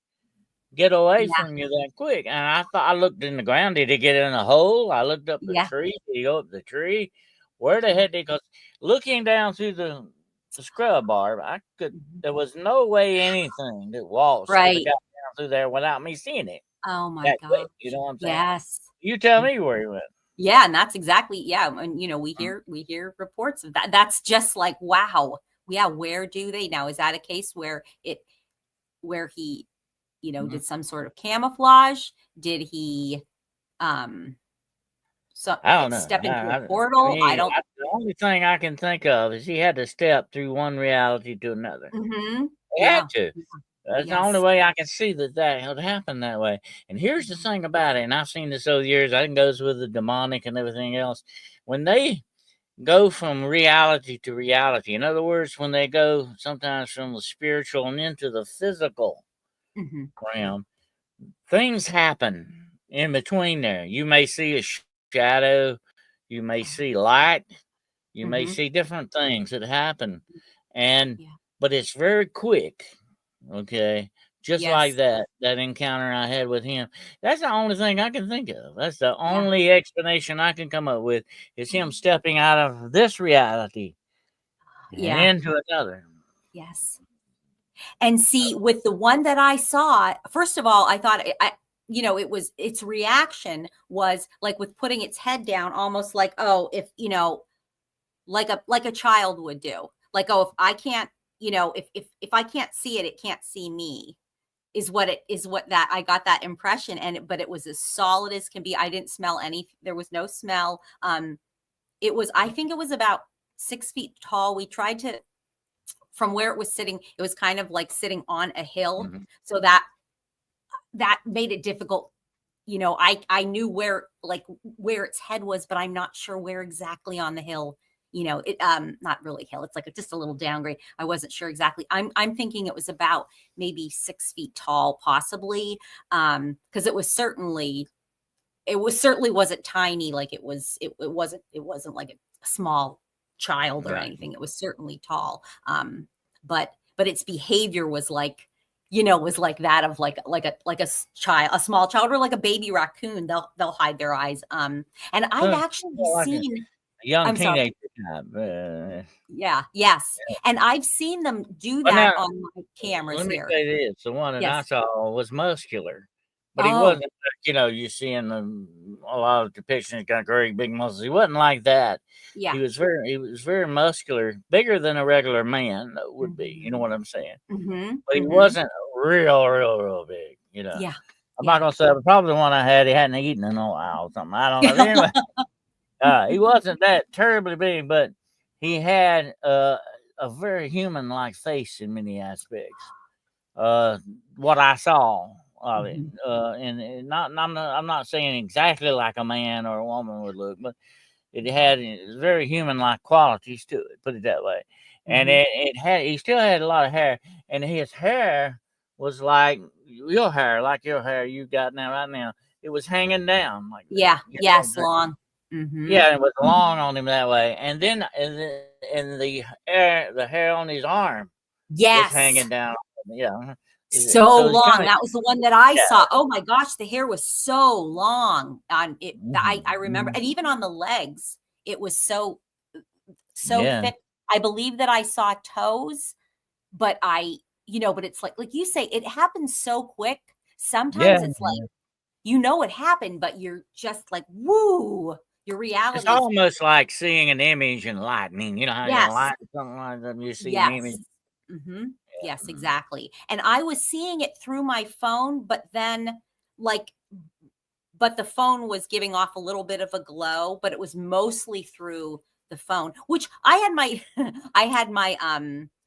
get away from you that quick? And I looked in the ground. Did he get in a hole? I looked up the tree. Did he go up the tree? Where the heck did he go? Looking down through the scrub barb, there was no way anything that walks could have got down through there without me seeing it. Oh my God. Quick, you know what I'm saying? Yes. You tell me where he went. Yeah, and that's exactly and we hear reports of that. That's just like, wow. Yeah, where do they now? Is that a case where he did some sort of camouflage? Did he I don't know. Step into a portal? The only thing I can think of is he had to step through one reality to another. He had to. That's the only way I can see that would happen that way. And here's the thing about it, and I've seen this over the years. I think it goes with the demonic and everything else. When they go from reality to reality, in other words, when they go sometimes from the spiritual and into the physical realm, things happen in between there. You may see a shadow, you may see light, you may see different things that happen, but it's very quick. Okay, just like that encounter I had with him. That's the only thing I can think of. That's the only explanation I can come up with is him stepping out of this reality and into another. Yes. And see, with the one that I saw, first of all, I thought its reaction was like with putting its head down, almost like, oh, if like a child would do, like, oh, if I can't, if I can't see it, it can't see me, is what that I got that impression. But it was as solid as can be. I didn't smell any. There was no smell. I think it was about 6 feet tall. We tried to, from where it was sitting, it was kind of like sitting on a hill. So that made it difficult. I knew where its head was, but I'm not sure where exactly on the hill it not really hill. It's like just a little downgrade. I wasn't sure exactly. I'm thinking it was about maybe 6 feet tall, possibly, because it certainly wasn't tiny. Like it wasn't like a small child or anything. It was certainly tall. But its behavior was like, was like that of like a small child, or like a baby raccoon. They'll hide their eyes. And I've actually like seen a young I'm sorry. teenager type. Yeah. Yes. And I've seen them do Well, that now, on my cameras let me here. say this: the one that I Yes. saw was muscular, but he Oh, wasn't like, you see in a lot of depictions, got great big muscles. He wasn't like that. yeah. He was very muscular, bigger than a regular man would be. You know what I'm saying? Mm-hmm. But he Mm-hmm. wasn't real big. Yeah. I'm not gonna say, but probably the one I had, he hadn't eaten in a while or something. I don't know. But anyway, he wasn't that terribly big, but he had a very human-like face in many aspects. What I saw of it, Mhm. and I'm not saying exactly like a man or a woman would look, but it had very human-like qualities to it. Put it that way. And Mhm. he still had a lot of hair, and his hair was like like your hair you got now right now. It was hanging down like that. Yeah. You know what I'm Yes. saying? Long. Mhm. Yeah, it was long on him that way, and then the hair on his arm was Yes. hanging down. Yeah, So so it's kind long. of That was the one that I yeah. saw. Oh my gosh, the hair was so long on it. I remember, Mhm. and even on the legs, it was so Yeah, thick. I believe that I saw toes, but but it's like you say, it happens so quick. yeah. Sometimes it's like it happened, but you're just like, woo. Your It's reality is almost like seeing an image in lightning. You know how you yes. light something like that, you see an image. Yes. Mhm. Yes, Mm. exactly. And I was seeing it through my phone, but then like but the phone was giving off a little bit of a glow, but it was mostly through the phone, which I had my I had my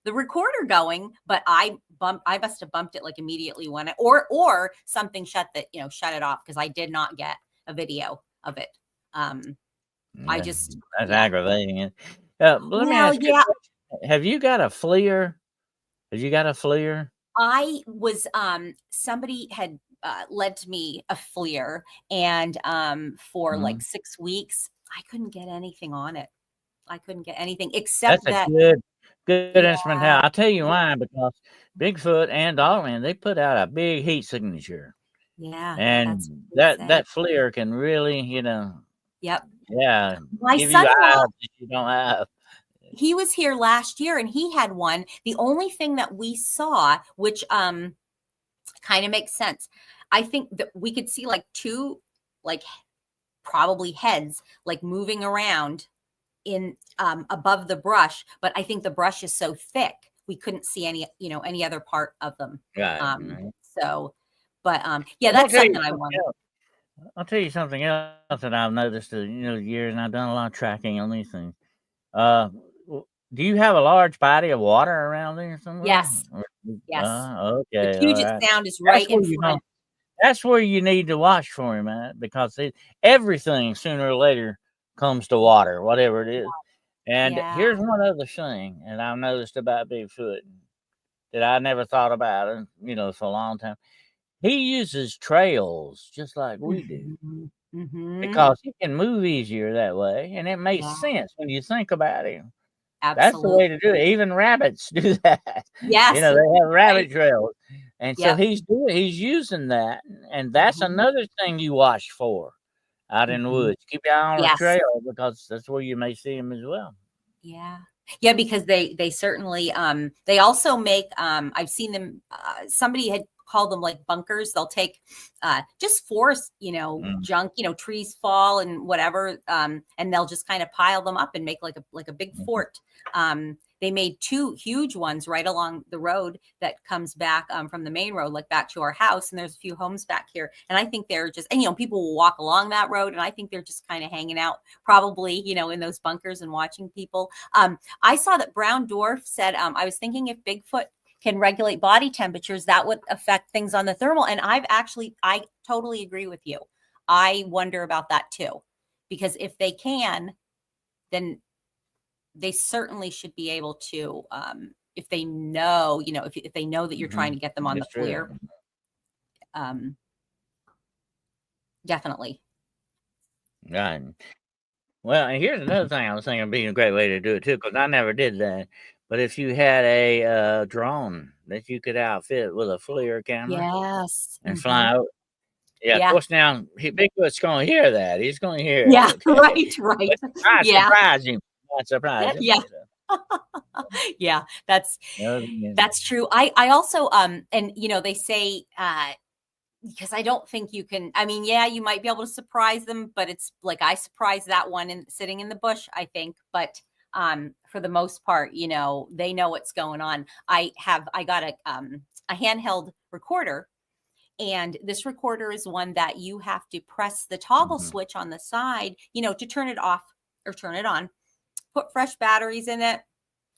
the recorder going, but I must have bumped it like immediately when or something shut it off, because I did not get a video of it. Um I Yeah, just that's yeah. aggravating. But let me Well, ask you a yeah, question. Have you got a FLIR? Have you got a FLIR? I was somebody had lent me a FLIR, and for like Mhm. 6 weeks I couldn't get anything on it. I couldn't get anything except That's a that good yeah, instrumental. I'll tell you why, because Bigfoot and Dogman, they put out a big heat signature, yeah, that's and what they say. that FLIR can really, Yep. yeah, My give you son-in-law, eyes that you don't have. he was here last year and he had one. The only thing that we saw, which kind of makes sense. I think that we could see like two, like probably heads, like moving around in above the brush, but I think the brush is so thick we couldn't see any other part of them. Right. Um, Mhm. so, but yeah, I'm gonna that's tell you something I something want. else. I'll tell you something else that I've noticed, years, and I've done a lot of tracking on these things. Uh, do you have a large body of water around there somewhere? Yes, yes. The Okay, all Puget right. Sound is That's right where in you know. front. That's where you need to watch for him at, because everything sooner or later comes to water, whatever it is. And Yeah. here's one other thing, and I've noticed about Bigfoot that I never thought about, and for a long time. He uses trails just like we do, Mhm. Mhm. because he can move easier that way, and it makes Yeah, sense when you think about it. That's the way absolutely. to do it. Even rabbits do that. Yes, They have right. rabbit trails, and so Yep. he's using that, and that's Mhm. another thing you watch for out in the Mhm. woods. Keep your eye on a Yes. trail, because that's where you may see him as well. Yeah. Yeah, because they certainly they also make I've seen them somebody had called them like bunkers. They'll take just forest, Mm, junk, trees fall and whatever and they'll just kind of pile them up and make like a big mhm. fort. They made two huge ones right along the road that comes back from the main road, like back to our house. And there's a few homes back here. And I think they're just, and people will walk along that road. And I think they're just kind of hanging out, probably, in those bunkers and watching people. I saw that Brown Dwarf said, I was thinking if Bigfoot can regulate body temperatures, that would affect things on the thermal. And I totally agree with you. I wonder about that too, because if they can, then they certainly should be able to, if they know, if they know that you're trying to get them on the FLIR, definitely. Right. Well, and here's another thing I was thinking would be a great way to do it too, because I never did that. But if you had a drone that you could outfit with a FLIR camera Yes. and fly out. Yeah, of Yeah. course, now Bigfoot's going to hear that. He's going to hear Yeah. it. Okay? Right. Might Yeah. surprise him. Might surprise him. Yeah. Yeah. That's true. I also, and they say, because I don't think you can, I mean, yeah, you might be able to surprise them, but it's like I surprised that one sitting in the bush, I think. But for the most part, they know what's going on. I got a handheld recorder, and this recorder is one that you have to press the toggle switch on the side, to turn it off or turn it on, put fresh batteries in it.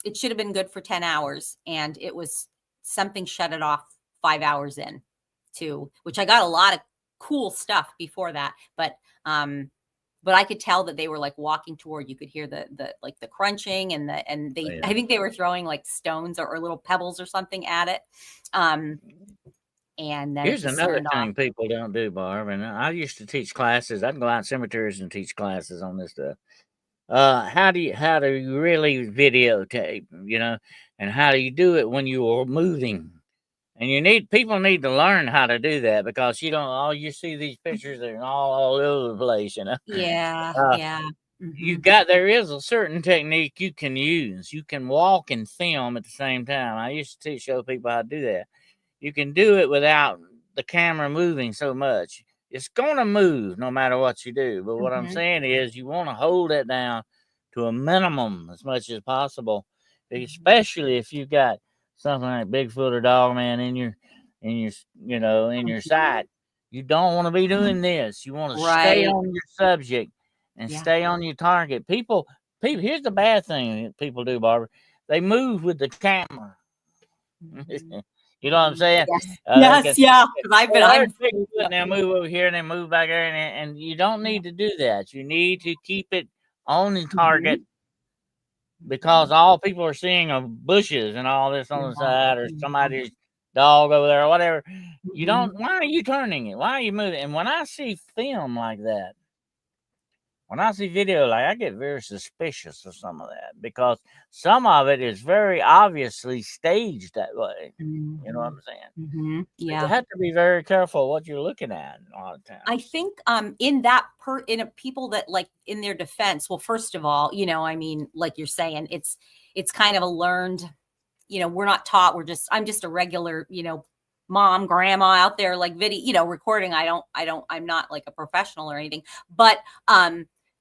It should have been good for 10 hours. And it was something shut it off 5 hours in too, which I got a lot of cool stuff before that. But I could tell that they were like walking toward, you could hear the crunching and they, I think they were throwing like stones or little pebbles or something at it. And then here's another thing people don't do, Barb. And I used to teach classes. I'd go out in cemeteries and teach classes on this stuff. How do you really videotape, and how do you do it when you are moving? And people need to learn how to do that, because you see these pictures that are all over the place, Yeah. There is a certain technique you can use. You can walk and film at the same time. I used to show people how to do that. You can do it without the camera moving so much. It's going to move no matter what you do. But what I'm saying is you want to hold it down to a minimum as much as possible, especially if you've got something like Bigfoot or Dogman in your sight. You don't want to be doing this. You want to stay on your subject and stay on your target. People, here's the bad thing that people do, Barbara. They move with the camera. You know what I'm saying? Yes. Yeah. Because now move over here and then move back there, and you don't need to do that. You need to keep it on the target, because all people are seeing are bushes and all this on the side, or somebody's dog over there or whatever. You don't. Why are you turning it? Why are you moving? And when I see film like that, when I see video, I get very suspicious of some of that, because some of it is very obviously staged that way. You know what I'm saying? Yeah. You have to be very careful what you're looking at all the time. I think people that, like, in their defense, well, first of all, I mean, like you're saying, it's kind of a learned, we're not taught. I'm just a regular, mom, grandma out there, like video, recording. I'm not like a professional or anything, but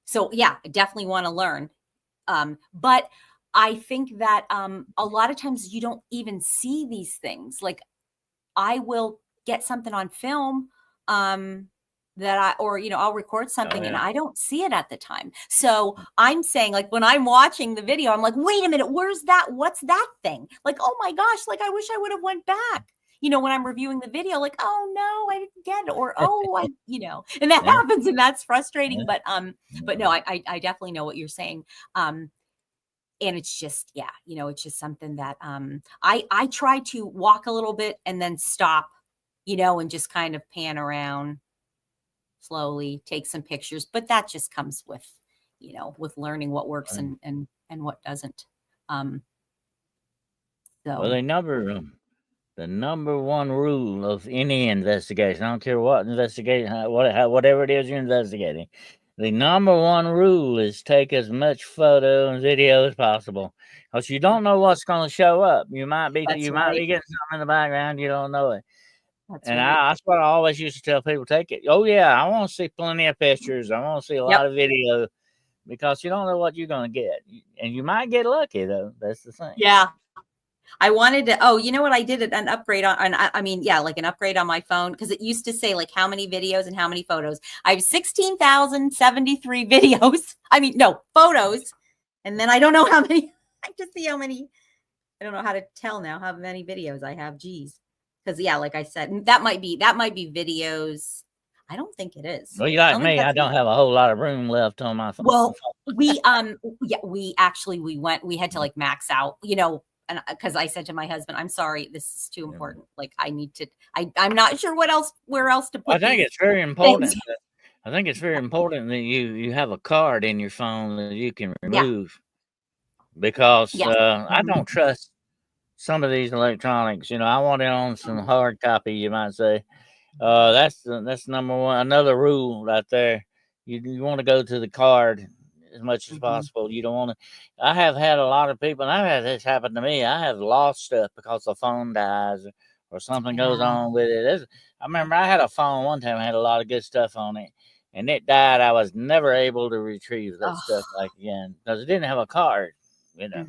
so yeah, I definitely want to learn. But I think that a lot of times you don't even see these things. Like, I will get something on film I'll record something and I don't see it at the time. So I'm saying, like, when I'm watching the video, I'm like, wait a minute, where's that? What's that thing? Like, oh my gosh, like, I wish I would have went back. When I'm reviewing the video, like, oh no, I didn't get it, or and that happens, and that's frustrating. But no, I definitely know what you're saying. And it's just, it's just something that I try to walk a little bit and then stop, and just kind of pan around slowly, take some pictures. But that just comes with, with learning what works and what doesn't. Well, the number one rule of any investigation, I don't care what investigation, whatever it is you're investigating, the number one rule is take as much photo and video as possible, because you don't know what's going to show up. You might be getting something in the background, you don't know it. That's what I always used to tell people: take it. Oh yeah, I want to see plenty of pictures. I want to see a lot of video, because you don't know what you're going to get, and you might get lucky though. That's the thing. Yeah. I wanted to, you know what? I did an upgrade like an upgrade on my phone, because it used to say like how many videos and how many photos. I have 16,073 videos. Photos. And then I don't know how many, I just see how many, I don't know how to tell now how many videos I have. Geez. Because like I said, that might be videos. I don't think it is. Well, you like me, I don't have a whole lot of room left on my phone. Well, we had to like max out, and because I said to my husband, I'm sorry, this is too important. Like I need to, I'm not sure where else to put I think these it's very things. important. I think it's very important that you have a card in your phone that you can Yeah. remove, because Yes. I don't trust some of these electronics. I want it on some hard copy, you might say. That's number one. Another rule right there. You want to go to the card as much as possible. You don't want to. I have had a lot of people, and I've had this happen to me. I have lost stuff because the phone dies or something goes Yeah. on with it. I remember I had a phone one time, had a lot of good stuff on it, and it died. I was never able to retrieve that stuff back again because it didn't have a card. You know.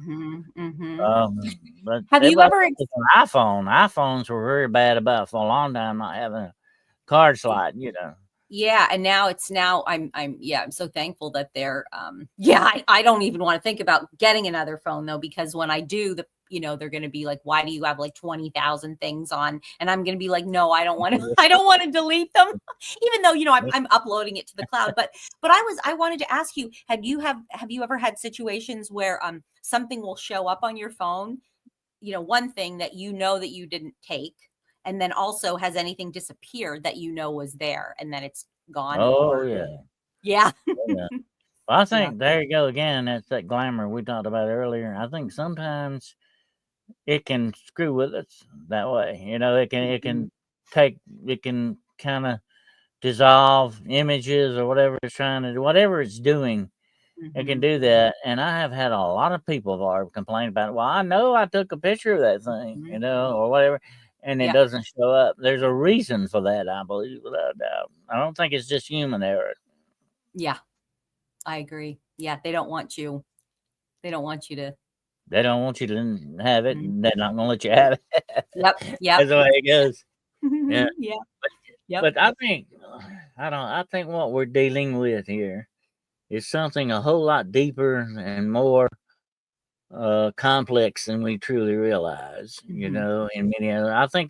But Have you everybody ever? with an iPhone. iPhones were very bad about for a long time not having a card slot. Yeah, and now I'm so thankful that they're I don't even want to think about getting another phone though, because when I do, they're going to be like, why do you have like 20,000 things on? And I'm going to be like, no, I don't want to I don't want to delete them, even though I'm uploading it to the cloud. But I wanted to ask you, have you ever had situations where something will show up on your phone, one thing that that you didn't take, and then also has anything disappeared that was there and then it's gone? Oh yeah. Yeah. Yeah. Well, I Yeah. think there you go again. That's that glamour we talked about earlier. I think sometimes it can screw with us that way. It can kind of dissolve images or whatever it's trying to do, whatever it's doing. It can do that, and I have had a lot of people that are complaining about it. Well, I know I took a picture of that thing, or whatever, and it doesn't show up. There's a reason for that, I believe, without a doubt. I don't think it's just human error. Yeah, I agree. Yeah, they don't want you. They don't want you to. They don't want you to have it, and they're not gonna let you have it. Yep. Yep. That's the way it goes. Yeah, Yeah. Yep. but I think I think what we're dealing with here is something a whole lot deeper and more complex than we truly realize. In many other, I think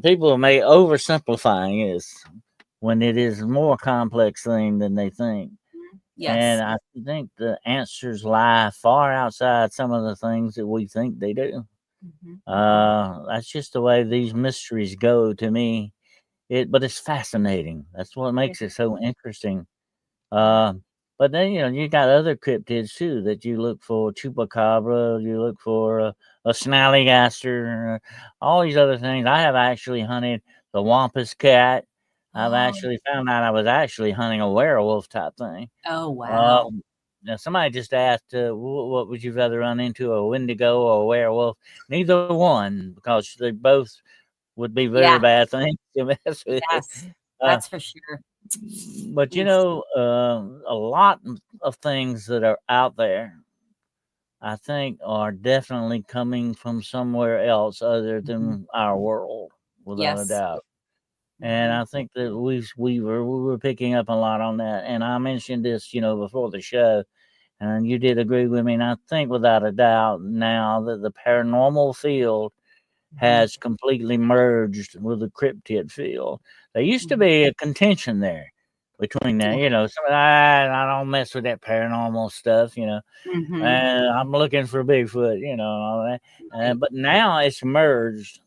people may oversimplifying this when it is a more complex thing than they think. And Yes. I think the answers lie far outside some of the things that we think they do. That's just the way these mysteries go to me. But it's fascinating. That's what makes it so interesting. Uh, but then you got other cryptids too that you look for: chupacabra, you look for a snallygaster, all these other things. I have actually hunted the wampus cat. I've actually found out I was actually hunting a werewolf type thing. Oh, wow. Now somebody just asked, what would you rather run into, a Wendigo or a werewolf? Neither one, because they both would be very Yeah. bad things to mess with. Yes. That's for sure. But a lot of things that are out there, I think, are definitely coming from somewhere else other than our world, without a Yes. doubt. And I think that we were picking up a lot on that. And I mentioned this, before the show, and you did agree with me. And I think without a doubt now that the paranormal field has completely merged with the cryptid field. There used to be a contention there between that. I don't mess with that paranormal stuff. And I'm looking for Bigfoot. All that. But now it's merged,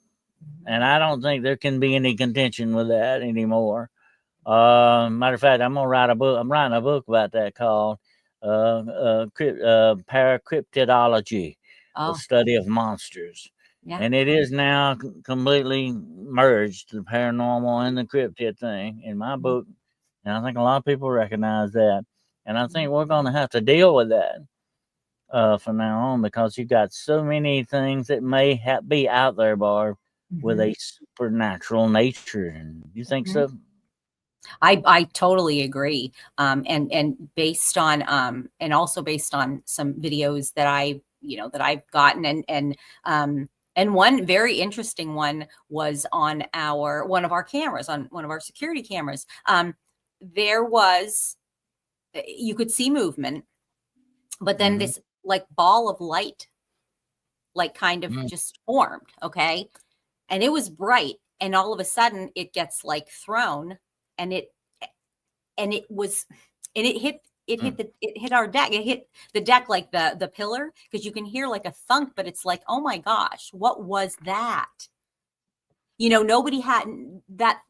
and I don't think there can be any contention with that anymore. Matter of fact, I'm gonna write a book. I'm writing a book about that called Paracryptidology, the study of monsters. Yeah. And it is now completely merged, the paranormal and the cryptid thing in my book. And I think a lot of people recognize that. And I think we're going to have to deal with that from now on, because you've got so many things that may be out there, Barb, with a supernatural nature. You think so? I totally agree. And based on and also based on some videos that I've gotten, and one very interesting one was on one of our cameras, on one of our security cameras. There was, you could see movement, but then this like ball of light, like kind of just formed. Okay. And it was bright. And all of a sudden it gets like thrown, and it hit it hit our deck. It hit the deck, like the pillar, because you can hear like a thunk, but it's like, oh my gosh, what was that? Nobody had that.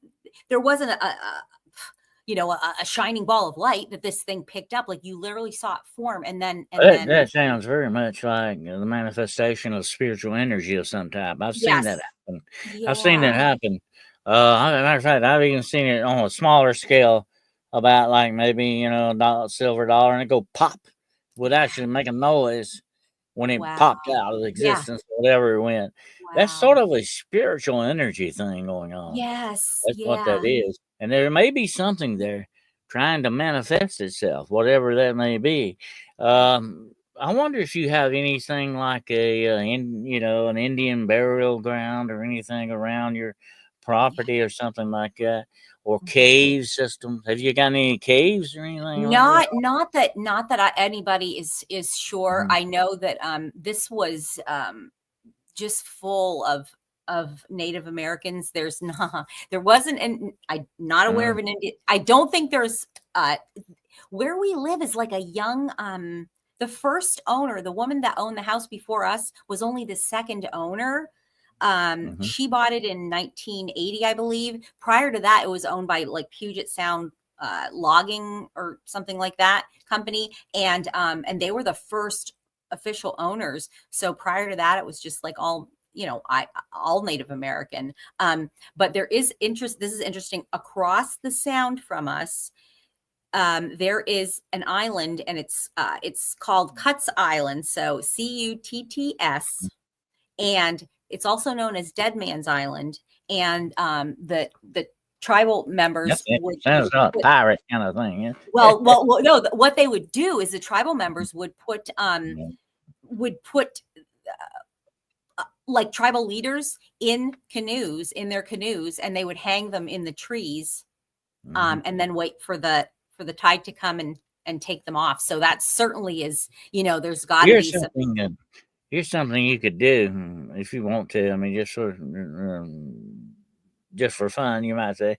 There wasn't a shining ball of light that this thing picked up. Like, you literally saw it form, and then That sounds very much like the manifestation of spiritual energy of some type. I've seen that happen. I've seen that Yeah. happen. Matter of fact, I've even seen it on a smaller scale, about like maybe silver dollar, and it go pop, would actually make a noise when it Wow. popped out of Yeah. existence, whatever it went. That's sort of a spiritual energy thing going on. Yes. That's what that Yeah. is. And there may be something there trying to manifest itself, whatever that may be. I wonder if you have anything like an Indian burial ground or anything around your property or something like that, or cave systems. Have you got any caves or anything like that? Not that anybody is sure. Mhm. I know that this was just full of Native Americans. There wasn't, and I'm not aware of an Indian. I don't think there's where we live is like a young the first owner, the woman that owned the house before us, was only the second owner. She bought it in 1980, I believe. Prior to that, it was owned by like Puget Sound logging or something like that company, and they were the first official owners. So prior to that, it was just like all all Native American. But there is interest. This is interesting. Across the sound from us, there is an island, and it's called Cutts Island. So Cutts, and it's also known as Dead Man's Island. And the tribal members Sounds like a pirate kind of thing. Yeah. Well, no. What they would do is the tribal members would put like tribal leaders in their canoes, and they would hang them in the trees, and then wait for the tide to come and take them off. So that certainly is, there's got to be something. Here's something you could do if you want to. I mean, just for fun, you might say.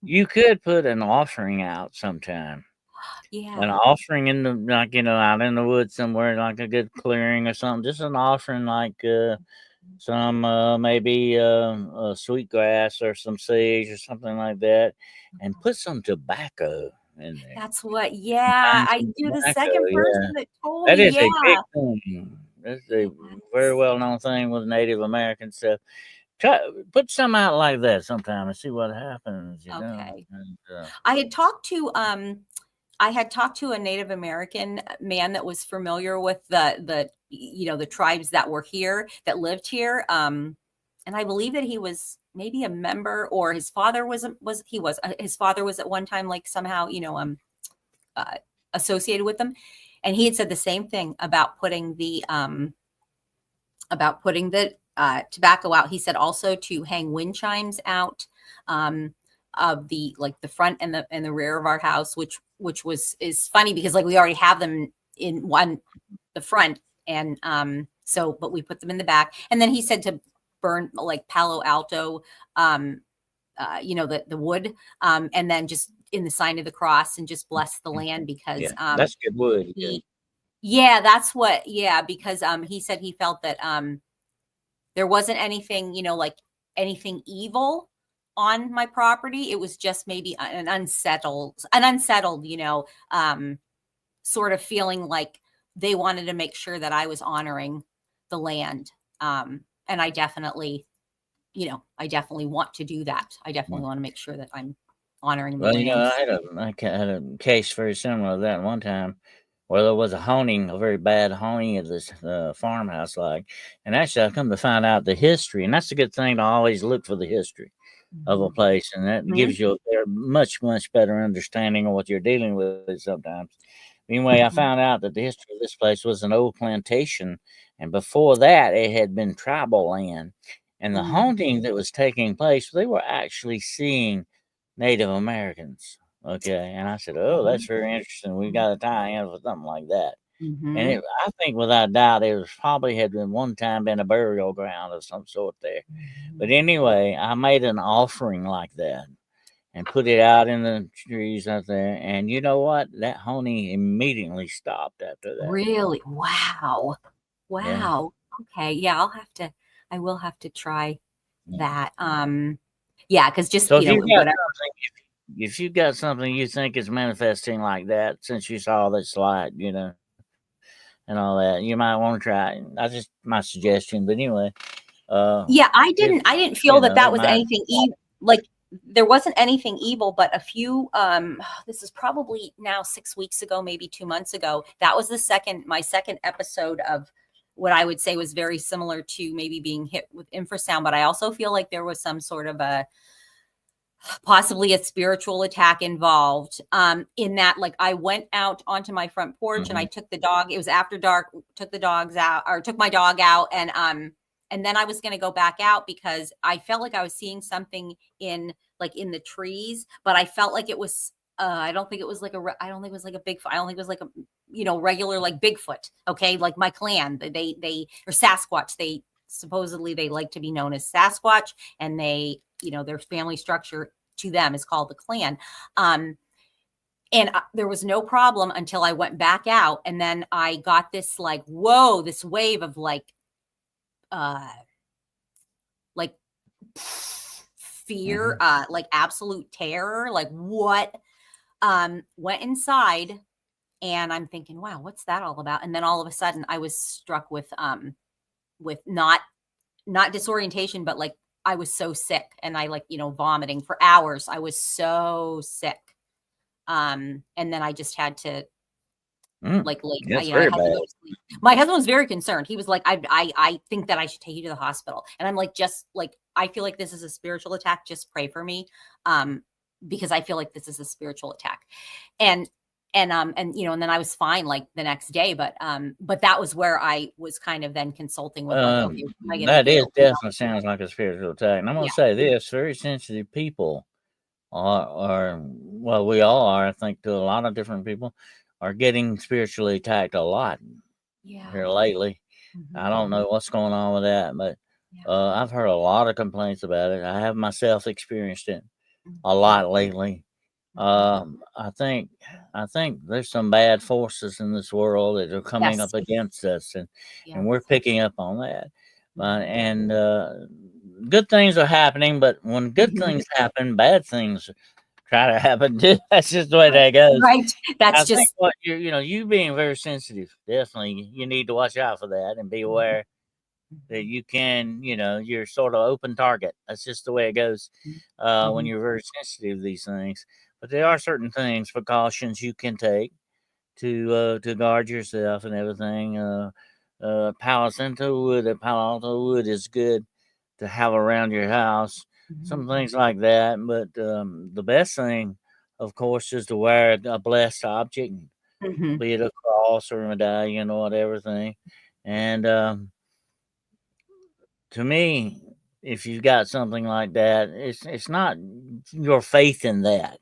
You could put an offering out sometime. Yeah. An offering in the out in the woods somewhere, like a good clearing or something. Just an offering, like some maybe sweetgrass or some sage or something like that, and put some tobacco in there. That's what. Yeah, you're the second person that told that me. is a big thing. That's a very well known thing with Native American stuff. Put some out like that sometime and see what happens. Okay. And, I had talked to a Native American man that was familiar with the tribes that were here, that lived here. And I believe that he was maybe a member, or his father his father was at one time, like, somehow, associated with them. And he had said the same thing about putting the tobacco out. He said also to hang wind chimes out of the front and the rear of our house, which is funny because like we already have them in the front, and but we put them in the back. And then he said to burn like Palo Alto, the wood, and then just in the sign of the cross, and just bless the land, because that's good wood. Because he said he felt that there wasn't anything, like anything evil on my property. It was just maybe an unsettled, sort of feeling like they wanted to make sure that I was honoring the land. And I definitely want to do that. I definitely want to make sure that I'm honoring the land. I had a case very similar to that one time, where there was a very bad haunting of this farmhouse, and actually I come to find out the history, and that's a good thing to always look for the history of a place, and that gives you a much, much better understanding of what you're dealing with sometimes. Anyway, I found out that the history of this place was an old plantation, and before that it had been tribal land, and the haunting that was taking place, they were actually seeing Native Americans. Okay, and I said, "Oh, that's very interesting. We got to tie in with something like that." And I think, without a doubt, there probably had been one time been a burial ground of some sort there. But anyway, I made an offering like that, and put it out in the trees out there. And you know what? That honey immediately stopped after that. Really? Wow. Yeah. Wow. Okay. Yeah, I will have to try Yeah. that. Yeah, because just, So if you got whatever. something, if you got something you think is manifesting like that, since you saw this light, and all that, you might want to try it. That's just my suggestion. But anyway, Yeah, I if didn't feel that it was might. anything evil. Like there wasn't anything evil, but a few this is probably now 6 weeks ago, maybe 2 months ago. That was my second episode of what I would say was very similar to maybe being hit with infrasound, but I also feel like there was some sort of possibly a spiritual attack involved, in that, like, I went out onto my front porch and I took the dog. It was after dark, took my dog out, and then I was going to go back out because I felt like I was seeing something in the trees, but I felt like it was I don't think it was like I don't think it was like a Bigfoot. I don't think it was like a regular like Bigfoot. Okay, like my clan, they or Sasquatch. They supposedly they like to be known as Sasquatch, and they, their family structure to them is called the clan. And there was no problem until I went back out, and then I got this this wave of fear, like absolute terror, like what, went inside, and I'm thinking, wow, what's that all about? And then all of a sudden I was struck with not disorientation, but like I was so sick, and I vomiting for hours. I was so sick. And then I just had to I had to go to sleep. My husband was very concerned. He was like, I think that I should take you to the hospital. And I'm like, just like, I feel like this is a spiritual attack. Just pray for me. Because I feel like this is a spiritual attack. And then I was fine like the next day, but that was where I was kind of then consulting with okay, what am I gonna do? Definitely sounds like a spiritual attack. And I'm going to say this: very sensitive people are, well, we all are, I think, to a lot of different people, are getting spiritually attacked a lot here lately. I don't know what's going on with that, but I've heard a lot of complaints about it. I have myself experienced it a lot lately. I think there's some bad forces in this world that are coming up against us, and we're picking up on that. And good things are happening, but when good things happen, bad things try to happen too. That's just the way that goes. Right. That's I think what you being very sensitive, definitely you need to watch out for that and be aware that you can, you're sort of open target. That's just the way it goes when you're very sensitive to these things. But there are certain things, precautions you can take to guard yourself and everything. Palo Alto wood is good to have around your house. Some things like that. But the best thing, of course, is to wear a blessed object, be it a cross or a medallion or whatever thing. And to me, if you've got something like that, it's not your faith in that.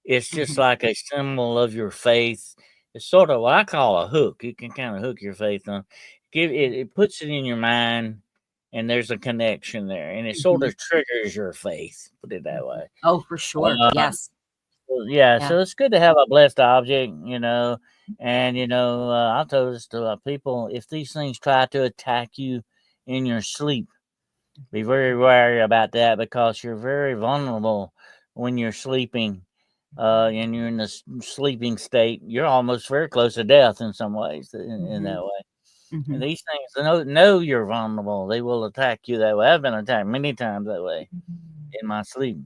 It's just like a symbol of your faith. It's sort of what I call a hook. You can kind of hook your faith on. It puts it in your mind, and there's a connection there, and it sort of triggers your faith. Put it that way. Oh, for sure. Yes. So it's good to have a blessed object, and I told this to people: if these things try to attack you in your sleep, be very wary about that, because you're very vulnerable when you're sleeping. And you're in the sleeping state. You're almost very close to death in some ways, in that way. And these things know you're vulnerable. They will attack you that way. I've been attacked many times that way in my sleep.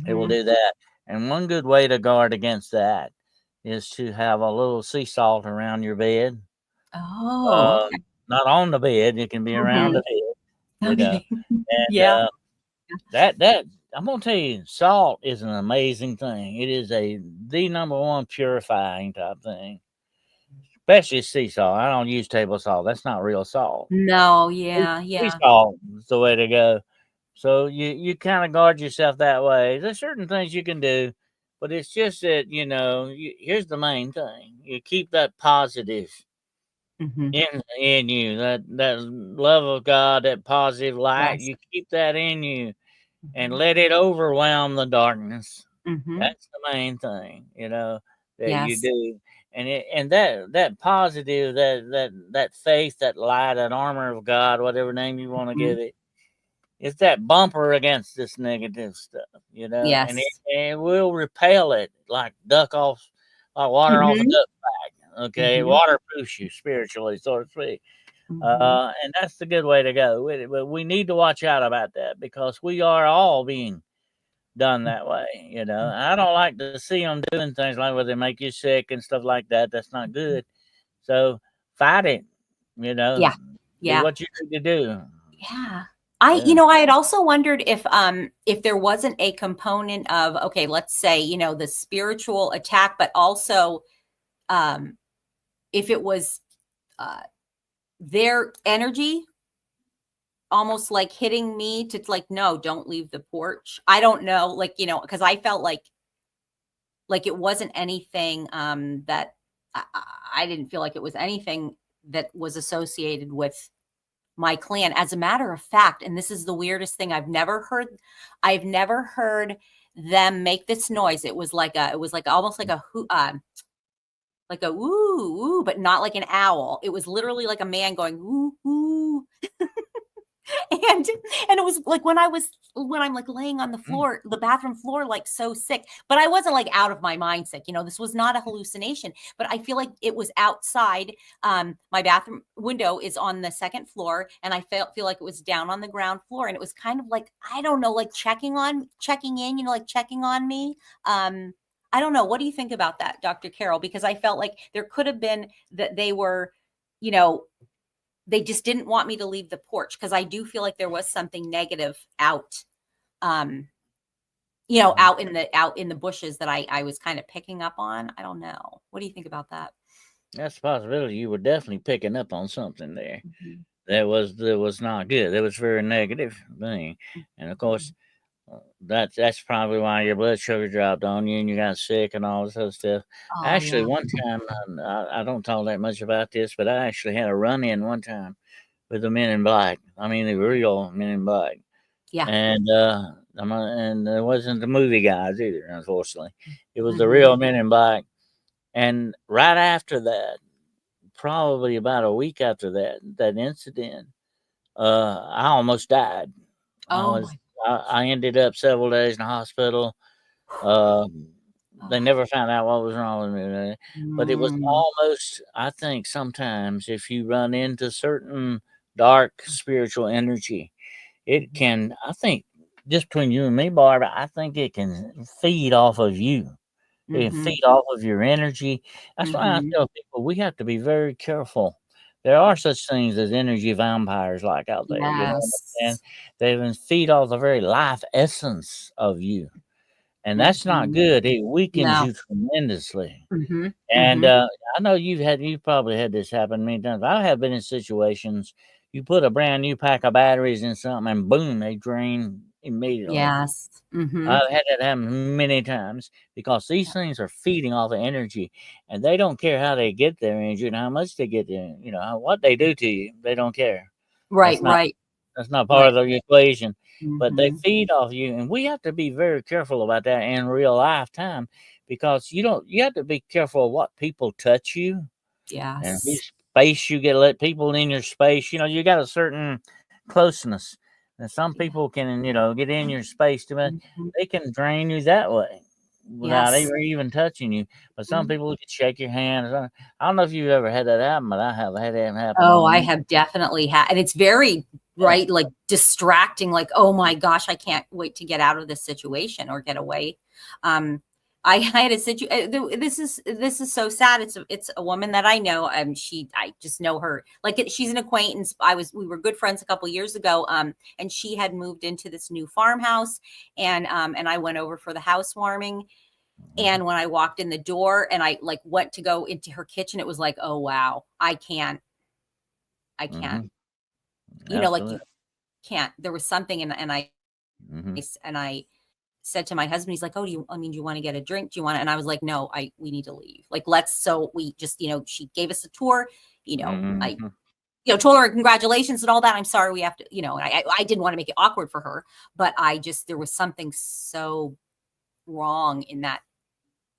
They will do that. And one good way to guard against that is to have a little sea salt around your bed. Oh, okay. Not on the bed. It can be around the bed. Okay. And that I'm gonna tell you, salt is an amazing thing. It is the number one purifying type thing, especially sea salt. I don't use table salt. That's not real salt. No, Sea salt is the way to go. So you kind of guard yourself that way. There's certain things you can do, but it's just that here's the main thing: you keep that positive in you, that love of God, that positive light. Yes. You keep that in you. and let it overwhelm the darkness. Mm-hmm. That's the main thing, that you Yes. do. And that positive, that faith, that light, that armor of God, whatever name you want to Mhm. give it, it's that bumper against this negative stuff, and Yes. it will repel it like water off a Mhm. duck bag. Okay, Mhm. waterproofs you spiritually, so to speak. Mhm. And that's the good way to go with it. But we need to watch out about that because we are all being done that way. I don't like to see them doing things like where they make you sick and stuff like that. That's not good. So fight it. You know, Yeah. do Yeah. what you need to do. Yeah. Yeah. I had also wondered if there wasn't a component of, okay, let's say, the spiritual attack, but also um if it was uh their energy almost like hitting me to like, no, don't leave the porch. I don't know, like, because I felt like it wasn't anything that I didn't feel like it was anything that was associated with my clan. As a matter of fact, and this is the weirdest thing, I've never heard them make this noise. It was like almost like a like a woo woo, but not like an owl. It was literally like a man going woo woo. and and it was like when I'm like laying on the Mm. floor, the bathroom floor, like so sick, but I wasn't like out of my mind sick. This was not a hallucination, but I feel like it was outside. My bathroom window is on the second floor, and I feel like it was down on the ground floor, and it was kind of like, I don't know, like checking in, like checking on me. I don't know. What do you think about that, Dr. Carol? Because I felt like there could have been that they were, you know, they just didn't want me to leave the porch, because I do feel like there was something negative out, um, Mhm. out in the bushes that I was kind of picking up on. I don't know. What do you think about that? That's a possibility. You were definitely picking up on something there Mhm. that was not good. That was very negative thing, and of course, Mhm. that's probably why your blood sugar dropped on you and you got sick and all this other stuff. Oh Actually, yeah. one time, I don't talk that much about this, but I actually had a run in one time with the Men in Black. I mean, the real Men in Black, Yeah. and and it wasn't the movie guys either. Unfortunately, it was the Mhm. real Men in Black. And right after that, probably about a week after that incident, I almost died. I Oh was my. I ended up several days in the hospital. Um, they Oh. never found out what was wrong with me, but it was Mm. almost. I think sometimes if you run into certain dark spiritual energy, it Mhm. can. I think just between you and me, Barbara, I think it can feed off of you. It can Mhm. feed off of your energy. That's why I Mhm. tell people we have to be very careful. There are such things as energy vampires like out there, and Yes. they even feed off the very life essence of you. And that's not Mhm. good. It weakens No. you tremendously. Mhm. And Mhm. I know you've probably had this happen many times. I have been in situations you put a brand new pack of batteries in something and boom, they drain immediately. Yes. Mhm. I've had that happen many times because these things are feeding off of energy, and they don't care how they get their energy and how much they get there. What they do to you, they don't care. Right, That's not right, that's not part right. of the equation. But they Mhm. feed off you, and we have to be very careful about that in real lifetime because you have to be careful of what people touch you and Yes. whose space you get. Let people in your space. You got a certain closeness, and some Yeah. people can get in your space too much. Mhm. They can drain you that way without Yes. even touching you. But some Mhm. people can shake your hand. I don't know if you've ever had that happen, but I have had that happen Oh, on I me. have definitely had, and it's very, Yeah. right, like, distracting, like, "Oh my gosh, I can't wait to get out of this situation or get away." I had a this is so sad. It's a woman that I know. I just know her. Like, she's an acquaintance. We were good friends a couple years ago. And she had moved into this new farmhouse, and I went over for the housewarming. Mhm. And when I walked in the door and I like went to go into her kitchen, it was like, "Oh wow, I can't." Mhm. Like, Absolutely. you can't. There was something, Mhm. and I said to my husband, he's like, "Oh, do you want to get a drink? Do you want to?" And I was like, "No, we need to leave. Like, let's." So we just, she gave us a tour. You know, I, Mhm. told her congratulations and all that. I'm sorry, we have to, and I didn't want to make it awkward for her, but there was something so wrong in that.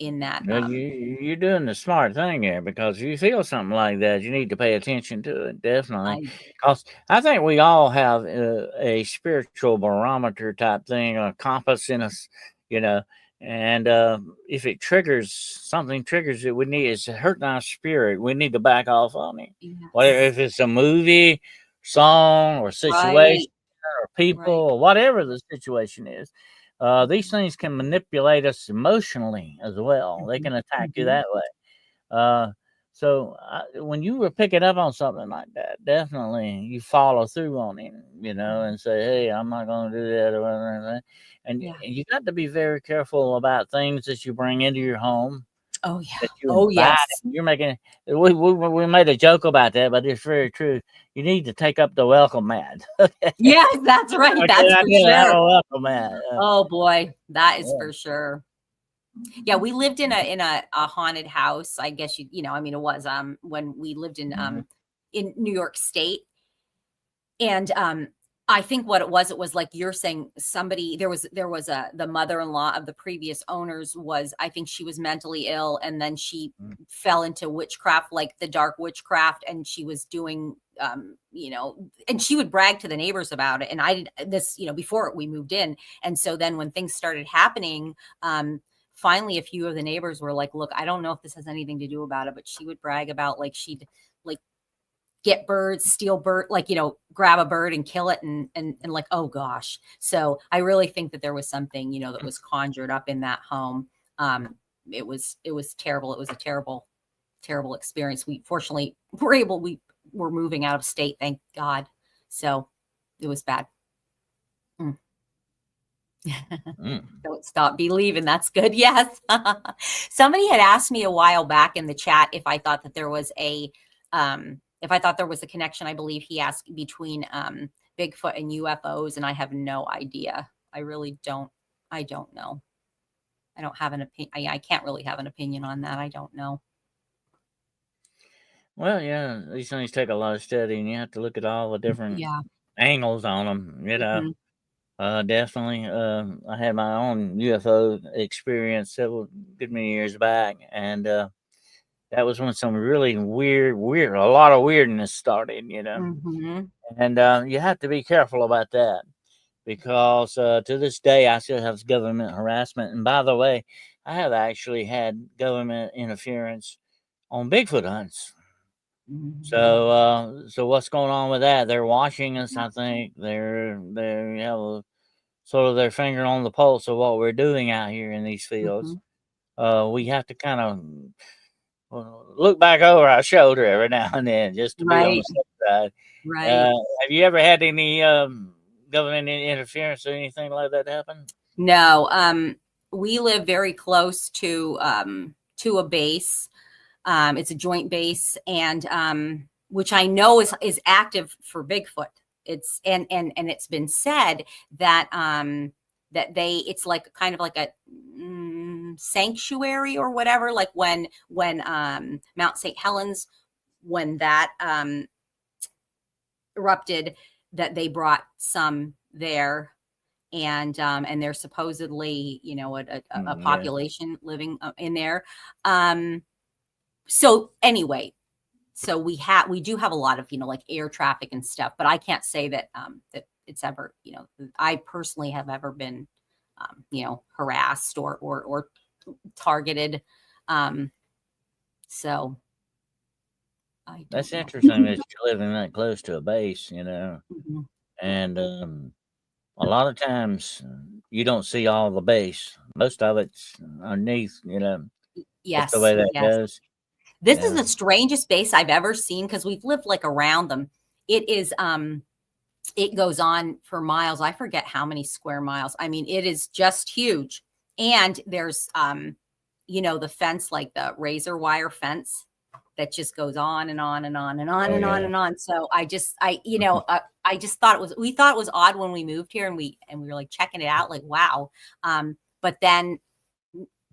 You're doing the smart thing there, because if you feel something like that, you need to pay attention to it, definitely. Because I think we all have a spiritual barometer type thing, a compass in us, and if it something triggers it, it's hurting our spirit. We need to back off on it. Yes. Whether if it's a movie, song, or situation, or people, or whatever the situation is. These things can manipulate us emotionally as well. They can attack you that way. So when you were picking up on something like that, definitely you follow through on it, and say, "Hey, I'm not going to do that," or whatever. And you got to be very careful about things that you bring into your home. Oh yeah. That you yes. You're making. We made a joke about that, but it's very true. You need to take up the welcome mat. Yes, that's right. That's for sure. Have a welcome mat. Oh boy, that is for sure. Yeah, we lived in a haunted house. I guess it was when we lived in New York State, and I think what it was like you're saying, somebody there was the mother-in-law of the previous owners I think she was mentally ill, and then she fell into witchcraft, like the dark witchcraft, and she was doing and she would brag to the neighbors about it. And I did this, before we moved in. And so then when things started happening, finally a few of the neighbors were like, look, I don't know if this has anything to do about it, but she would brag about, like, she'd like get birds, steal bird, like, grab a bird and kill it. And like, oh gosh. So I really think that there was something, that was conjured up in that home. It was terrible. It was a terrible, terrible experience. We fortunately were moving out of state, thank God. So it was bad. Don't stop believing. That's good. Yes. Somebody had asked me a while back in the chat if I thought that there was a connection. I believe he asked, between Bigfoot and UFOs, and I have no idea. I really don't. I don't know. I don't have an opinion. I can't really have an opinion on that. I don't know. Well, yeah, these things take a lot of study, and you have to look at all the different angles on them. Definitely. I had my own UFO experience several good many years back, and that was when some really weird, a lot of weirdness started. And you have to be careful about that, because to this day I still have government harassment. And by the way, I have actually had government interference on Bigfoot hunts. So what's going on with that? They're watching us. I think they have sort of their finger on the pulse of what we're doing out here in these fields. We have to kind of look back over our shoulder every now and then, just to be on the safe side. Right. Have you ever had any government interference or anything like that happen? No. We live very close to a base. It's a joint base, and which I know is active for Bigfoot. It's and it's been said that it's like kind of like a sanctuary or whatever. Like when Mount St. Helens, when that erupted, that they brought some there. And there's supposedly, a population living in there. So anyway, so we do have a lot of, like air traffic and stuff, but I can't say that that it's ever, I personally have ever been, harassed or targeted. So that's interesting that you're living that close to a base, and a lot of times you don't see all the base. Most of it's underneath, Yes. That's the way that goes. This is the strangest base I've ever seen, because we've lived like around them. It is, it goes on for miles. I forget how many square miles. I mean, it is just huge. And there's, the fence, like the razor wire fence that just goes on and on and on and on and on and on. So I just thought we thought it was odd when we moved here, and we were like checking it out, like, wow. But then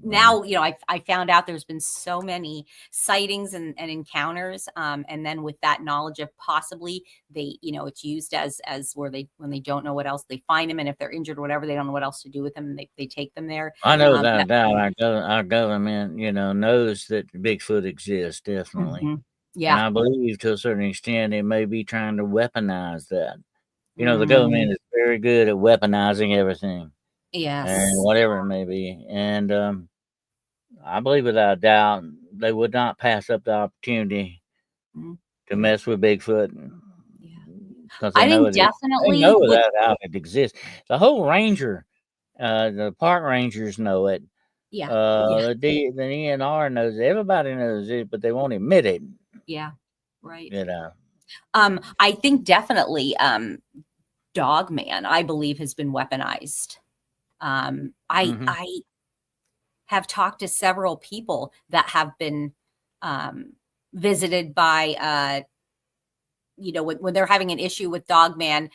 now, I found out there's been so many sightings and encounters. And then with that knowledge of possibly they, it's used as where when they don't know what else, they find them. And if they're injured or whatever, they don't know what else to do with them. And they take them there. I know without a doubt our government, knows that Bigfoot exists, definitely. Mhm. And Yeah. I believe to a certain extent it may be trying to weaponize that. The government is very good at weaponizing everything and Yes. whatever it may be. And I believe without a doubt they would not pass up the opportunity to mess with Bigfoot Yeah. because I they know think they definitely know with without a doubt it exists. The whole ranger, the park rangers know it. yeah. The DNR knows it. Everybody knows it, but they won't admit it. Yeah. Right. You I think definitely Dogman, I believe, has been weaponized. Mhm. I have talked to several people that have been visited by when they're having an issue with Dogman.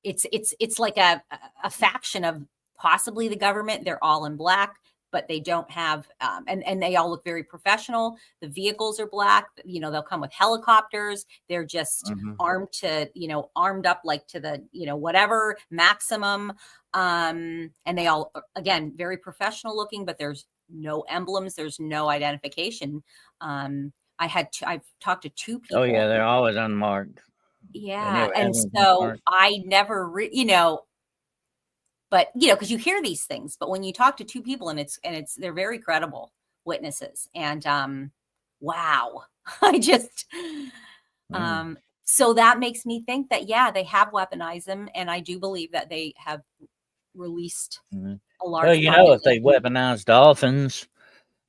It's like a faction of possibly the government. They're all in black, but they don't have and they all look very professional. The vehicles are black. They'll come with helicopters. They're just armed up like to the whatever maximum. And they all, again, very professional looking, but there's no emblems. There's no identification. I've talked to two people. Oh yeah, they're always unmarked. Yeah, and so I never, but because you hear these things, but when you talk to two people and they're very credible witnesses, and wow, I just, so that makes me think that they have weaponized them, and I do believe that they have released a large. Well, if they weaponize dolphins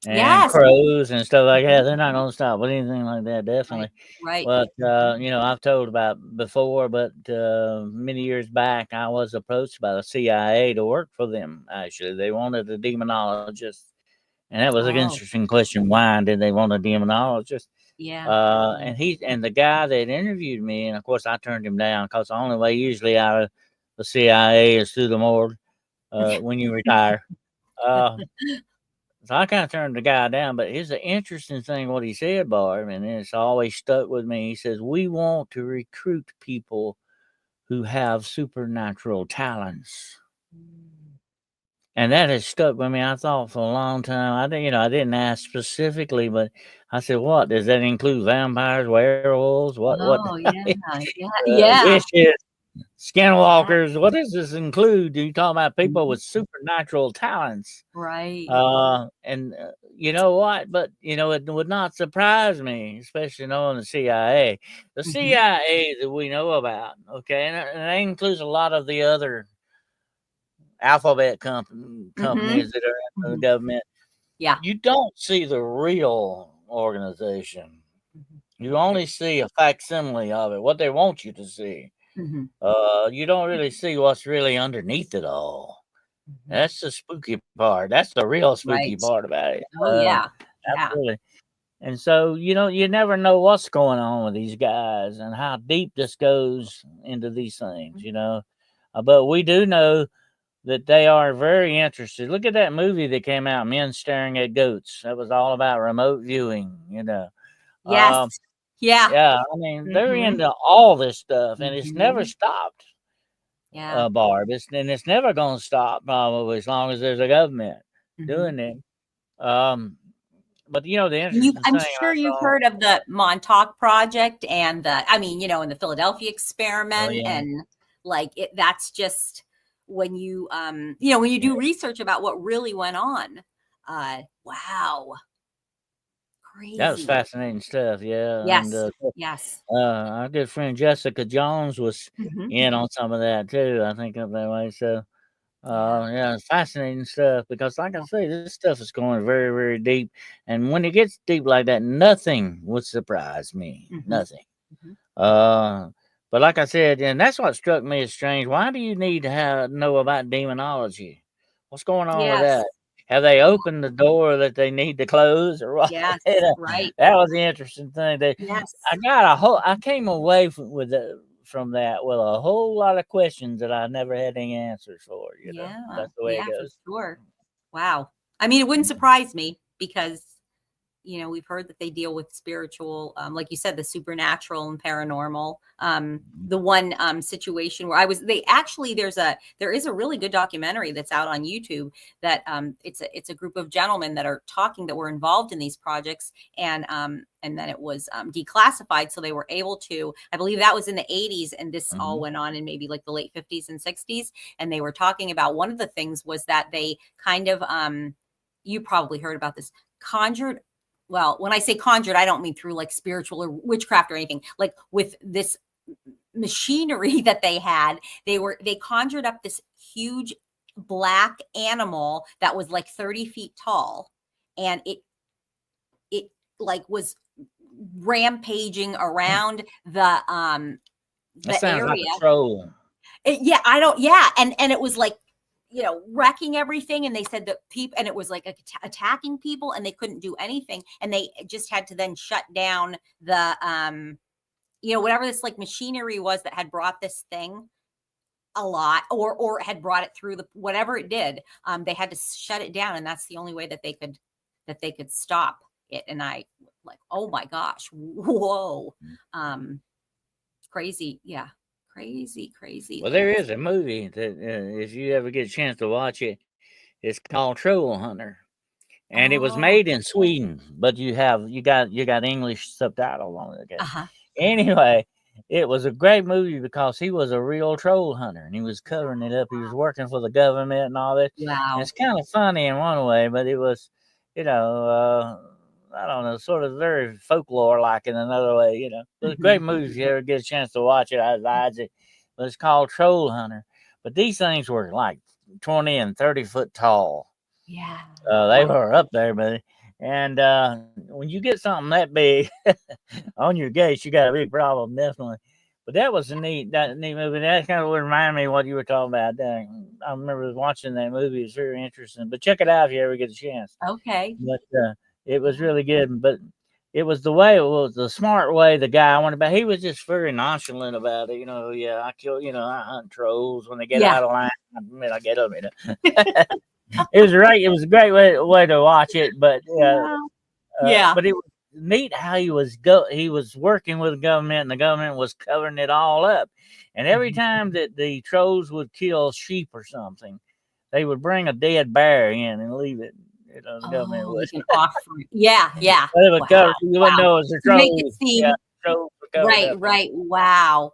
and crows and stuff like that, they're not going to stop with anything like that, definitely. Right. But I've told about before, but many years back, I was approached by the CIA to work for them. Actually, they wanted a demonologist, and that was an interesting question. Why did they want a demonologist? Yeah. And the guy that interviewed me, and of course I turned him down because the only way usually out of the CIA is through the morgue when you retire. So I kind of turned the guy down, but here's the interesting thing what he said, Barb, and it's always stuck with me. He says, we want to recruit people who have supernatural talents. And that has stuck with me. I thought for a long time. I didn't ask specifically, but I said, what? Does that include vampires, werewolves? What? Oh, yeah. Witches, skinwalkers? What does this include? Do you talk about people with supernatural talents? Right. And you know what? But it would not surprise me, especially knowing the CIA. The CIA that we know about, okay, and that includes a lot of the other alphabet companies that are in the government. Yeah. You don't see the real organization. You only see a facsimile of it, what they want you to see. You don't really see what's really underneath it all. That's the spooky part. That's the real spooky part about it. Oh, yeah. Absolutely. And so, you never know what's going on with these guys and how deep this goes into these things, But we do know that they are very interested. Look at that movie that came out, Men Staring at Goats. That was all about remote viewing, Yes. Yeah. I mean, they're into all this stuff, and it's never stopped. Yeah. Barb. It's never going to stop probably as long as there's a government doing it. But the interesting I'm thing, sure you've heard of the Montauk Project and and the Philadelphia experiment, and that's just when you when you do research about what really went on. Wow. Crazy. That was fascinating stuff. Yeah. Yes. And, yes. Our good friend Jessica Jones was in on some of that too. I think up that way. So, it's fascinating stuff because, like I say, this stuff is going very, very deep. And when it gets deep like that, nothing would surprise me. Nothing. But like I said, and that's what struck me as strange. Why do you need to know about demonology? What's going on with that? Have they opened the door that they need to close, or what? Yes, right. That was the interesting thing. Yes. I came away with from that with a whole lot of questions that I never had any answers for. That's the way it for goes. sure. Wow. I mean, it wouldn't surprise me because we've heard that they deal with spiritual, like you said, the supernatural and paranormal. The one situation where there is a really good documentary that's out on YouTube that it's a group of gentlemen that are talking that were involved in these projects, and then it was declassified, so they were able to. I believe that was in the 80s, and this all went on in maybe like the late 50s and 60s. And they were talking about one of the things was that they kind of you probably heard about this, conjured. Well, when I say conjured, I don't mean through like spiritual or witchcraft or anything. Like with this machinery that they had, they conjured up this huge black animal that was like 30 feet tall, and it like was rampaging around the That sounds area. like a troll. And it was like wrecking everything. And they said that people, and it was like attacking people, and they couldn't do anything. And they just had to then shut down the, whatever this like machinery was that had brought this thing a lot, or had brought it through whatever it did. They had to shut it down. And that's the only way that they could stop it. And I like, oh my gosh, whoa. Crazy. Yeah. Crazy. Well, there is a movie that if you ever get a chance to watch it, it's called Troll Hunter, and it was made in Sweden, but you got English subtitle on it. Anyway, it was a great movie because he was a real troll hunter, and he was covering it up. He was working for the government and all that. Wow. And it's kind of funny in one way, but it was, I don't know, sort of very folklore like in another way. It was a great movie. If you ever get a chance to watch it, I advise it. But it's called Troll Hunter. But these things were like 20 and 30 foot tall. Yeah. They were up there, buddy. And when you get something that big on your gates, you got a big problem, definitely. But that was a neat movie. That kind of would remind me of what you were talking about. I remember watching that movie. It's very interesting. But check it out if you ever get a chance. Okay. But it was really good. But it was the smart way the guy went about. He was just very nonchalant about it. I kill, I hunt trolls when they get out of line. I get them. It was right. It was a great way to watch it. But but it was neat how he was working with the government, and the government was covering it all up. And every time that the trolls would kill sheep or something, they would bring a dead bear in and leave it. The government would. Yeah. They would cover. You wouldn't know it was a troll. Make it seem right. Wow.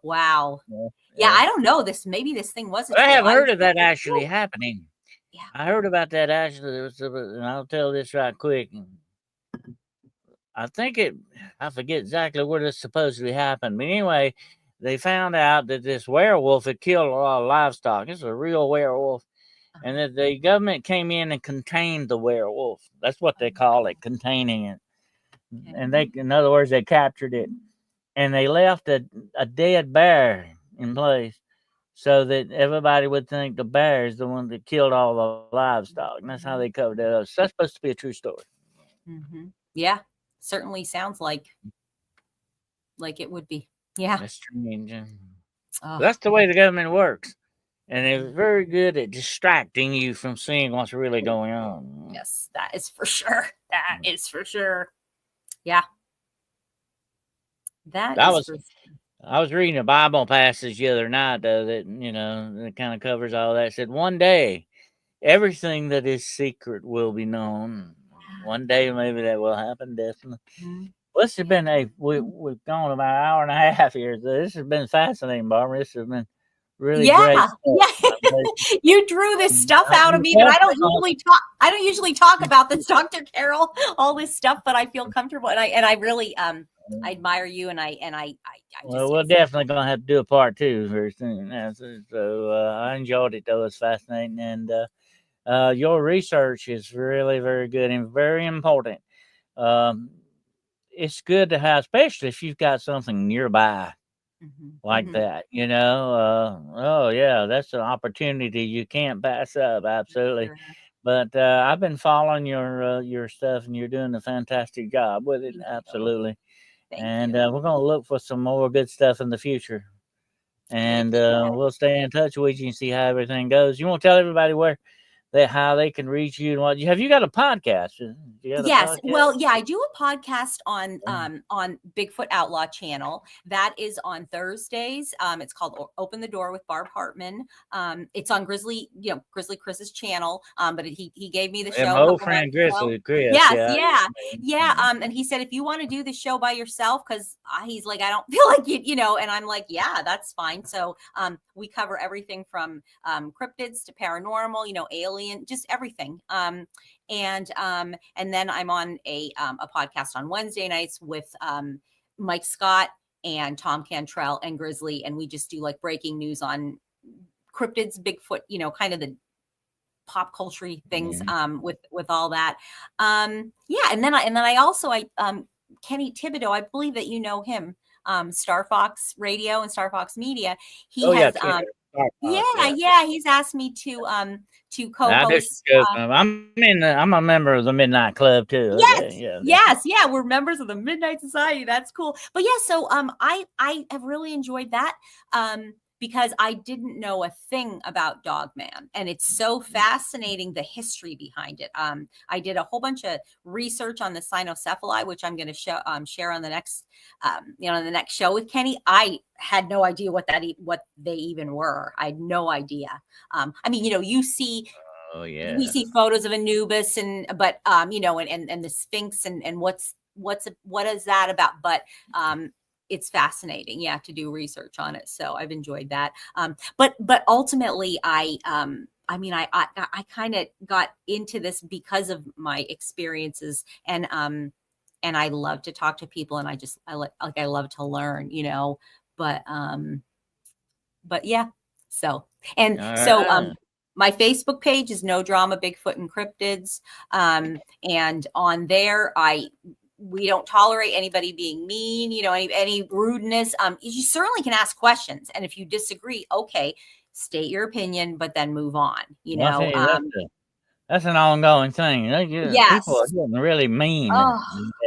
Yeah, I don't know this. Maybe this thing wasn't. I have heard of that actually happening. Yeah, I heard about that actually. And I'll tell this right quick. I forget exactly where this supposedly happened. But anyway, they found out that this werewolf had killed a lot of livestock. It's a real werewolf. And that the government came in and contained the werewolf. That's what they call it, containing it. And in other words, they captured it. And they left a dead bear in place so that everybody would think the bear is the one that killed all the livestock. And that's how they covered it up. So that's supposed to be a true story. Yeah, certainly sounds like it would be. Yeah. That's strange. That's the way the government works. And they're very good at distracting you from seeing what's really going on. Yes, that is for sure. Yeah. I was reading a Bible passage the other night, though, that kind of covers all that. It said, one day, everything that is secret will be known. One day, maybe that will happen, definitely. Well, this has been we've gone about an hour and a half here. So this has been fascinating, Barbara. This has been really great. You drew this stuff out of me that I don't usually talk about this, Dr. Carol, all this stuff, but I feel comfortable, and I really I admire you, and I well, we're definitely gonna have to do a part 2 very soon. So I enjoyed it, though. It's fascinating, and your research is really very good and very important. It's good to have, especially if you've got something nearby like that, oh yeah, that's an opportunity you can't pass up. Absolutely. Sure. But I've been following your stuff, and you're doing a fantastic job with it. Absolutely. And we're going to look for some more good stuff in the future. and we'll stay in touch with you and see how everything goes. You want to tell everybody how they can reach you and what? Have you got a podcast? Yes. Well, yeah, I do a podcast on Bigfoot Outlaw channel. That is on Thursdays. It's called Open the Door with Barb Hartman. It's on Grizzly Chris's channel. But he gave me the show. My old friend Grizzly Chris. Yes, yeah. And he said, if you want to do the show by yourself, because he's like, I don't feel like it, and I'm like, yeah, that's fine. So we cover everything from cryptids to paranormal, alien, just everything. And then I'm on a podcast on Wednesday nights with Mike Scott and Tom Cantrell and Grizzly, and we just do like breaking news on cryptids, Bigfoot, kind of the pop culture things with all that. And then I also Kenny Thibodeau, I believe that you know him, Star Fox Radio and Star Fox Media. He has he's asked me to co-host. I'm a member of the Midnight Club too. Yes, we're members of the Midnight Society. That's cool. But yeah, so I have really enjoyed that because I didn't know a thing about Dogman, and it's so fascinating, the history behind it. I did a whole bunch of research on the cynocephali, which I'm going to share on the next the next show with Kenny. I had no idea what they even were. I had no idea. You see, we see photos of Anubis and the Sphinx and what is that about? But it's fascinating, to do research on it. So I've enjoyed that. But ultimately, I kind of got into this because of my experiences, and I love to talk to people, and I love to learn, But yeah. So my Facebook page is No Drama Bigfoot and Cryptids, and on there we don't tolerate anybody being mean, any rudeness. You certainly can ask questions, and if you disagree, okay, state your opinion, but then move on. That's an ongoing thing. People are getting really mean. Oh,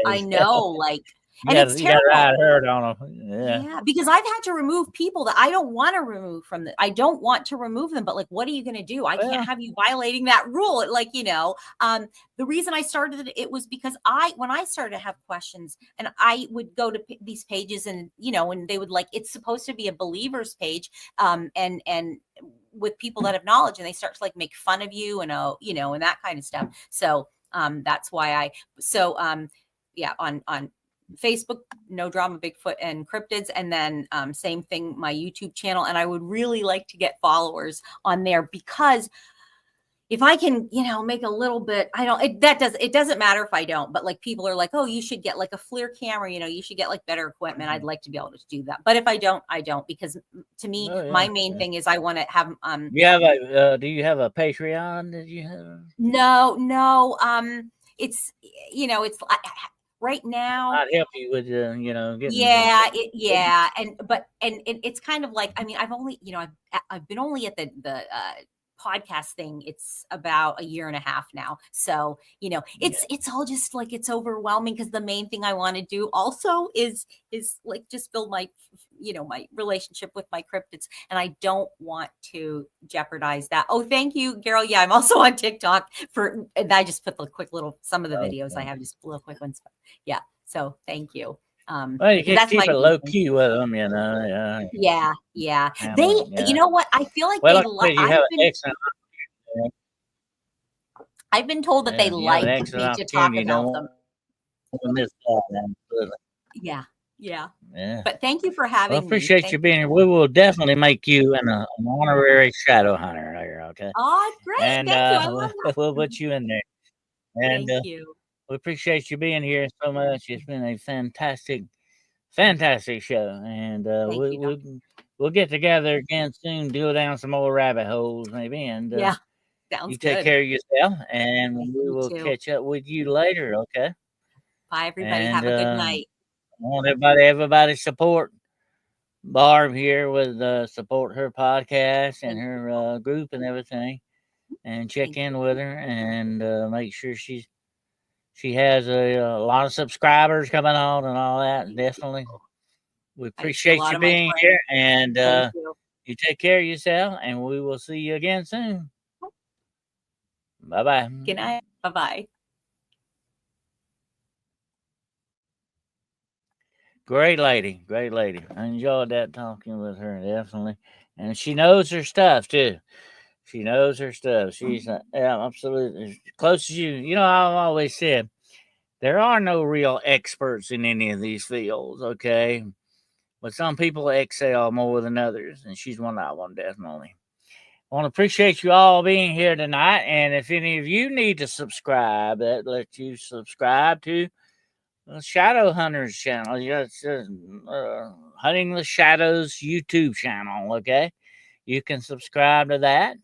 I know, it's terrible. You got to hurt on them. Yeah, because I've had to remove people that I don't want to remove I don't want to remove them, but what are you going to do? I can't have you violating that rule. The reason I started it was because when I started to have questions, and I would go to these pages, and and they would it's supposed to be a believer's page, and with people that have knowledge, and they start to make fun of you and and that kind of stuff. So that's why on Facebook, No Drama Bigfoot and Cryptids, and then same thing, my YouTube channel. And I would really like to get followers on there, because if I can, make a little bit, it doesn't matter if I don't, but people are oh, you should get a FLIR camera, you should get better equipment. I'd like to be able to do that. But if I don't, I don't, because to me, my main thing is I want to have, do you have a Patreon? Did you have? No. It's, it's right now. I'd help you with, getting. And it's kind of I've been only at the podcast thing. It's about a year and a half now. So, it's all just it's overwhelming, because the main thing I want to do also is just build my, my relationship with my cryptids. And I don't want to jeopardize that. Oh, thank you, Carol. Yeah, I'm also on TikTok and I just put the quick some of the videos I have, just little quick ones. Yeah. So thank you. Well, you can keep it low key with them, Yeah. You know what? I feel like I've been told that they like me to talk about them. Yeah. But thank you for having me. I appreciate you being here. We will definitely make you an honorary shadow hunter there, okay? Oh, great. And thank you. we'll put you in there. And thank you. We appreciate you being here so much. It's been a fantastic show. And we'll get together again soon, go down some more rabbit holes maybe. And sounds you take care of yourself, and we will catch up with you later, okay? Bye, everybody. Have a good night. I want everybody support Barb here with support her podcast and her group and everything, and check in with her and make sure she has a lot of subscribers coming on and all that. Definitely We I see a appreciate lot you of my being friends. here, and Thank you. you take care of yourself, and we will see you again soon. Bye-bye. Good night. Bye-bye. Great lady. Great lady. I enjoyed that talking with her, definitely. And she knows her stuff, too. She knows her stuff. She's, yeah, absolutely. As close as you. You know, I've always said, there are no real experts in any of these fields, okay? But some people excel more than others, and she's one of them, definitely. I want to appreciate you all being here tonight, and if any of you need to subscribe, that lets you subscribe to the Shadow Hunters channel. It's Hunting the Shadows YouTube channel, okay? You can subscribe to that.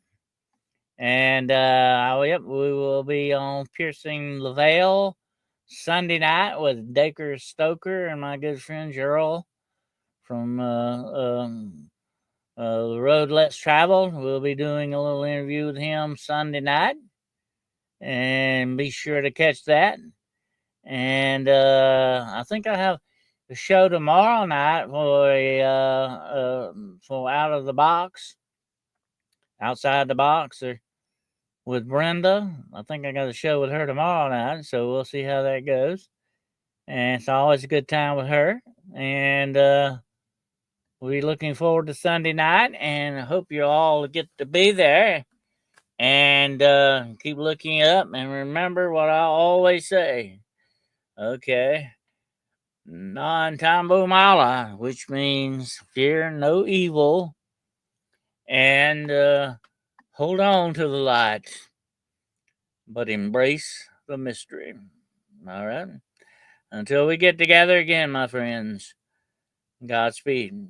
And yep, we will be on Piercing the Veil Sunday night with Dacre Stoker and my good friend Gerald from the Road Less Traveled. We'll be doing a little interview with him Sunday night, and be sure to catch that. And I think I have the show tomorrow night for Out of the Box, Outside the Box, or with Brenda. I think I got a show with her tomorrow night, so we'll see how that goes. And it's always a good time with her. And we're looking forward to Sunday night, and I hope you all get to be there. And keep looking up, and remember what I always say. Okay. Non tambo mala, which means fear no evil, and hold on to the light, but embrace the mystery. All right. Until we get together again, my friends, Godspeed.